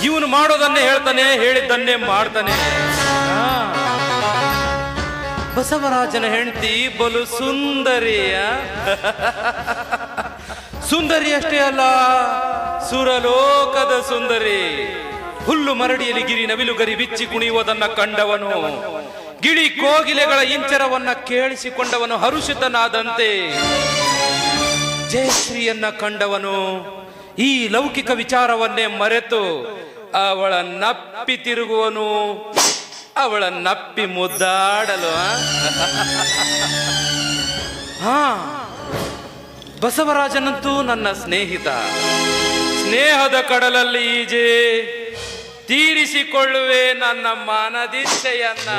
ಇವನು ಮಾಡೋದನ್ನೇ ಹೇಳ್ತಾನೆ, ಹೇಳಿದ್ದನ್ನೇ ಮಾಡ್ತಾನೆ. ಬಸವರಾಜನ ಹೆಂಡತಿ ಬಲು ಸುಂದರಿಯ ಸುಂದರಿ ಅಷ್ಟೇ ಅಲ್ಲ, ಸುರಲೋಕದ ಸುಂದರಿ. ಹುಲ್ಲು ಮರಡಿಯಲ್ಲಿ ಗಿರಿ ನವಿಲು ಗರಿ ಬಿಚ್ಚಿ ಕುಣಿಯುವುದನ್ನ ಕಂಡವನು, ಗಿಳಿ ಕೋಗಿಲೆಗಳ ಇಂಚರವನ್ನ ಕೇಳಿಸಿಕೊಂಡವನು ಹರುಷಿತನಾದಂತೆ. ಜಯಶ್ರೀಯನ್ನ ಕಂಡವನು ಈ ಲೌಕಿಕ ವಿಚಾರವನ್ನೇ ಮರೆತು ಅವಳ ನಪ್ಪಿ ತಿರುಗುವನು, ಅವಳ ನಪ್ಪಿ ಮುದ್ದಾಡಲು. ಬಸವರಾಜನಂತೂ ನನ್ನ ಸ್ನೇಹಿತ. ಸ್ನೇಹದ ಕಡಲಲ್ಲಿ ಈಜೆ ತೀರಿಸಿಕೊಳ್ಳುವೆ ನನ್ನ ಮನದಿಚ್ಛೆಯನ್ನ.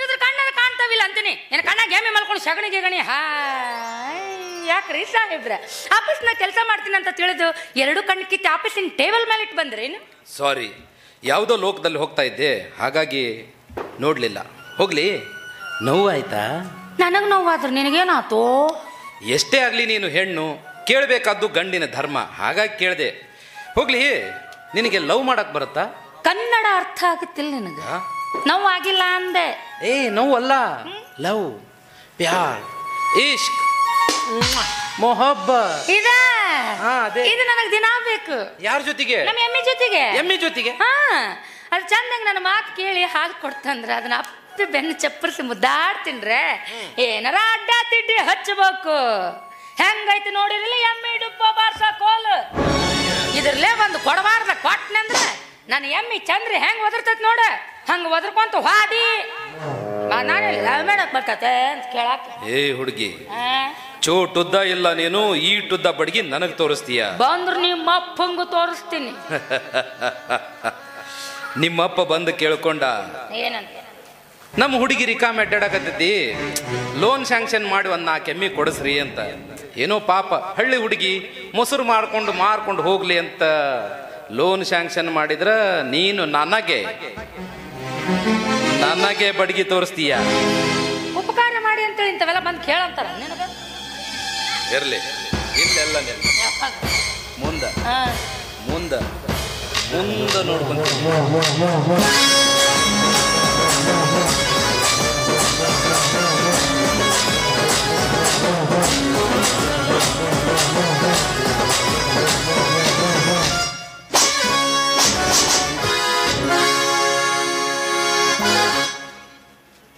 ಇದ್ರ ಕಣ್ಣಲ್ಲಿ ಕಾಣ್ತಾವಿಲ್ಲ ಅಂತೀನಿ. ಏನ ಕಣ್ಣ ಗೇಮಿ ಮಲ್ಕೊಂಡು ಸಗಣಿ ಗಿಗಣಿ. ಯಾಕ್ರಿ ಸಾಹೇಬ್ರ, ಆಫೀಸ್ನ ಕೆಲಸ ಮಾಡ್ತೀನಿ ಅಂತ ತಿಳಿದು 2 ಕಣ್ಣು ಕಿತ್ತಿ ಆಫೀಸಿನ ಟೇಬಲ್ ಮೇಲೆ ಇಟ್ಟು ಬಂದ್ರೇನು? ಸಾರಿ, ಯಾವುದೋ ಲೋಕದಲ್ಲಿ ಹೋಗ್ತಾ ಇದ್ದೆ, ಹಾಗಾಗಿ ನೋಡ್ಲಿಲ್ಲ. ಹೋಗ್ಲಿ, ನೋವಾಯ್ತಾ? ನನಗ್ ನೋವಾದ್ರು ನಿನಗೇನಾತೋ? ಎಷ್ಟೇ ಆಗ್ಲಿ ನೀನು ಹೆಣ್ಣು, ಕೇಳಬೇಕಾದ್ದು ಗಂಡಿನ ಧರ್ಮ, ಹಾಗಾಗಿ ಕೇಳ್ದೆ. ಹೋಗ್ಲಿ, ನಿನಗೆ ಲವ್ ಮಾಡಕ್ ಬರುತ್ತಾ? ಕನ್ನಡ ಅರ್ಥ ಆಗುತ್ತಿಲ್ಲ ನಿನಗ? ನೋವಾಗಿಲ್ಲ ಅಂದೆ. ನೋವಲ್ಲ, ಲವ್, ಪ್ಯಾರ್, ಇಶ್ಕ್, ಮೊಹಬ್ಬತ್. ಇದು ನನಗ್ ದಿನ ಬೇಕು. ಯಾರ ಜೊತೆಗೆ? ನಮ್ಮ ಎಮ್ಮಿ ಜೊತೆಗೆ. ಎಮ್ಮಿ ಜೊತೆಗೆ? ಅದು ಚಂದಂಗ ನನ್ನ ಮಾತು ಕೇಳಿ ಹಾಲು ಕೊಡ್ತಂದ್ರ ಅದನ್ನ ಅಪ್ಪಿ ಬೆನ್ನು ಚಪ್ಪರಿಸಿ ಮುದ್ದಾಡ್ತೀನ್ರೆ. ಏನಾರ ಅಡ್ಡ ತಿಡ್ಡಿ ಹಚ್ಚಬೇಕು. ಹೆಂಗೈತಿ ನೋಡಿರಲಿಲ್ಲ ಎಮ್ಮಿ ಡುಬ್ಬ ಬಾರ್ಸ ಕೋಲು. ಇದ್ರಲ್ಲೇ ಒಂದು ಕೊಡಬಾರ್ದ ಕೊಟ್ಟನಂದ್ರ ನನ್ನ ಎಮ್ಮಿ ಚಂದ್ರಿ ಹೆಂಗ್ ಒದರ್ತೈತಿ ನೋಡ ಹಂಗ ಒದರ್ಕೊಂತ ಹಾದಿ ನಾನೇ ಲವ್ ಮಾಡಕ್ ಬರ್ತತೆ ಅಂತ ಕೇಳಾಕ. ಏ ಹುಡುಗಿ, ಚೋಟುದ್ದ ಇಲ್ಲ ನೀನು, ಈಟುದ್ದ ಬಡ್ಗಿ ನನಗ್ ತೋರಿಸ್ತೀಯ. ಬಂದ್ರ ನಿಮ್ಮ ಅಪ್ಪಂಗು ತೋರಿಸ್ತೀನಿ. ನಿಮ್ಮಪ್ಪ ಬಂದು ಕೇಳ್ಕೊಂಡ, ಏನಂತ? ನಮ್ಮ ಹುಡುಗಿ ರಿಕಾಮ್ ಅಡ್ಡಾಡಕತ್ತೈತಿ, ಲೋನ್ ಸ್ಯಾಂಕ್ಷನ್ ಮಾಡಿ ಒಂದ್ 4 ಎಮ್ಮಿ ಕೊಡಸ್ರಿ ಅಂತ. ಏನೋ ಪಾಪ ಹಳ್ಳಿ ಹುಡುಗಿ ಮೊಸರು ಮಾರ್ಕೊಂಡು ಹೋಗ್ಲಿ ಅಂತ ಲೋನ್ ಸ್ಯಾಂಕ್ಷನ್ ಮಾಡಿದ್ರ ನೀನು ನನಗೆ ಬಡ್ಗಿ ತೋರಿಸ್ತೀಯ. ಉಪಕಾರ ಮಾಡಿ ಅಂತೇಳಿ ಇಂಥವೆಲ್ಲ ಬಂದು ಕೇಳಂತಾರ ನಿನಗ. ಇರ್ಲಿ, ಇಲ್ಲೆಲ್ಲ ಮುಂದ ನೋಡ್ಕೊಂತ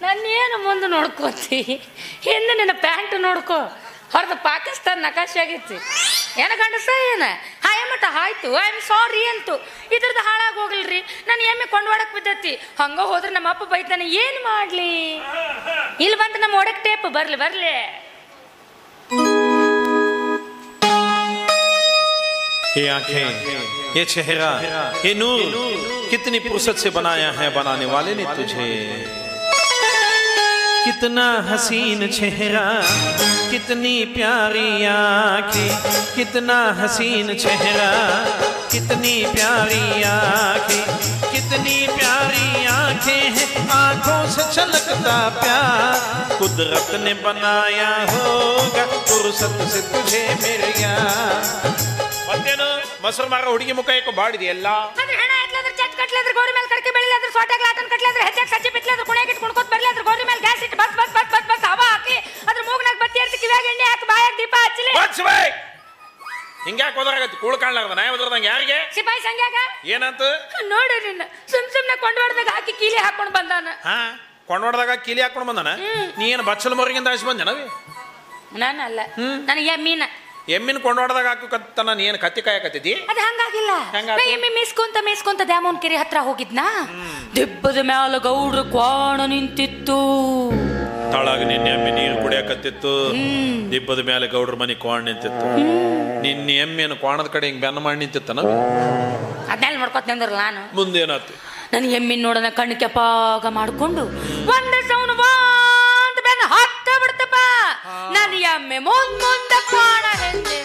ನನ್ನೇನು ಮುಂದೆ ನೋಡ್ಕೋತಿ, ಹಿಂದೆ ನಿನ್ನ ಪ್ಯಾಂಟ್ ನೋಡ್ಕೋ, ಹೊರದು ಪಾಕಿಸ್ತಾನ ನಕಾಶೆ ಆಗೈತಿ. ಏನ ಗಂಡಸ ಏನ ಹಾಯಮಟ ಆಯ್ತು, ಐ ಆಮ್ ಸಾರಿ ಅಂತು. ಇದ್ರದ್ದು ಹಾಳಾಗಿ ಹೋಗ್ಲ್ರಿ, ನಾನು ಎಮ್ಮೆ ಕೊಂಡ್ವಾಡಕ್ ಬಿದ್ದತಿ. ಹಂಗ ಹೋದ್ರೆ ನಮ್ಮ ಅಪ್ಪ ಬೈತಾನೆ, ಏನ್ ಮಾಡ್ಲಿ? ಇಲ್ಲಿ ಬಂತ ನಮ್ಮ ಒಡಕ್ ಟೇಪ್ ಬರ್ಲಿ. ये आंखें, ये चेहरा, ये नूर, कितनी फुर्सत से बनाया है बनाने वाले ने तुझे. कितना हसीन चेहरा, कितनी प्यारी आंखें, कितना हसीन चेहरा, कितनी प्यारी आंखें, कितनी प्यारी आंखें हैं, आंखों से छलकता प्यार कुदरत ने बनाया होगा फुर्सत से तुझे मिल गया. ಮತ್ತೇನು ಮೊಸರು ಮಾರ ಹುಡುಗಿ ಮುಖ ಏಕೋ ಬಾಡಿದೆಯಲ್ಲ. ಹೆಣ ಎತ್ಲಾದ್ರೆ ಚಟ್ ಕಟ್ಲಾದ್ರೆ ಗೋರಿ ಮೇಲೆ ಕರ್ಕೆ ಬೆಳಿಲಾದ್ರೆ ಸೋಟಾಗ್ಲ ಆಟನ್ ಕಟ್ಲಾದ್ರೆ ಹೆಚ್ಚಾಗಿ ಸಜ್ಜಿ ಬಿತ್ಲಾದ್ರೆ ಕುಣಿಯಾಗಿ ಕುಣ್ಕೋತ ಬರ್ಲಾದ್ರೆ ಗೋರಿ ಮೇಲೆ ಗ್ಯಾಸ್ ಇಟ್ಟು ಬಸ್ ಹವಾ ಹಾಕಿ ಅದ್ರ ಮೂಗ್ನಾಗ ಬತ್ತಿ ಎರ್ತಿ ಕಿವ್ಯಾಗ ಎಣ್ಣೆ ಹಾಕಿ ಬಾಯಾಗ ದೀಪ ಹಚ್ಚಲಿ. ಹಿಂಗ್ಯಾಕೆ ಹೋದ್ರಾಗತ್ತೆ ಕೂಳು ಕಾಣ್ಲಾರ್ದ ನಾಯಿ ಹೋದ್ರದಂಗ ಯಾರಿಗೆ ಸಿಪಾಯಿ ಸಂಗ್ಯಾಗ ಏನಂತ ನೋಡಿ ನಿನ್ನ ಸುಮ್ನೆ ಕೊಂಡವಾಡ್ದಾಗ ಹಾಕಿ ಕೀಲಿ ಹಾಕೊಂಡು ಬಂದಾನ. ಕೊಂಡವಾಡ್ದಾಗ ಕೀಲಿ ಹಾಕೊಂಡು ಬಂದಾನ. ನೀ ಏನು ಬಚ್ಚಲ ಮೊರಗಿಂದ ಆಯ್ಸಿ ಬಂದೇನವಿ? ನಾನಲ್ಲ, ನನಗೆ ಮೀನ ಎಮ್ಮಿನ ಕೊಂಡವಾಡ್ದಾಗ ಹಾಕುತ್ತಾನ. ನೀ ಏನು ಕತ್ತಿ ಕಾಯಕತ್ತಿದ್ದಿ? ಅದು ಹಂಗಾಗಿಲ್ಲ. ಎಮ್ಮೆ ಮೇಸ್ಕೊಂತ ದ್ಯಾಮೋನ್ ಕೆರೆ ಹತ್ರ ಹೋಗಿದ್ನಾ, ದಿಬ್ಬದ ಮ್ಯಾಲ ಗೌಡ್ರ ಕ್ವಾಣ ನಿಂತಿತ್ತು. ತಳಗ ನಿನ್ನ ಎಮ್ಮೆ ನೀರು ಕುಡಿಯಾಕತ್ತಿತ್ತು, ದಿಬ್ಬದ ಮೇಲೆ ಗೌಡ್ರ ಮನೆ ಕ್ವಾಣ ನಿಂತಿತ್ತು. ನಿನ್ನ ಎಮ್ಮೆನು ಕ್ವಾಣದ ಕಡೆ ಹಿಂಗ್ ಬೆನ್ನ ಮಾಡಿ ನಿಂತಿತ್ತನ. ಅದನ್ನೆಲ್ಲ ನೋಡ್ಕೊತ ನಿಂದ್ರಲ್ಲ ನಾನು. ಮುಂದೇನಾತು? ನನ್ ಎಮ್ಮಿನ ನೋಡೋಣ ಕಣ್ಣು ಕೆಪಾಗ ಮಾಡ್ಕೊಂಡು ಒಂದ ಸೌನು ಬೆನ್ನ ಹತ್ತ ಬಿಡ್ತಪ್ಪ. ನನ್ನ ಎಮ್ಮೆ ಮುಂದ ಕ್ವಾಣ ಹಿಂದೆ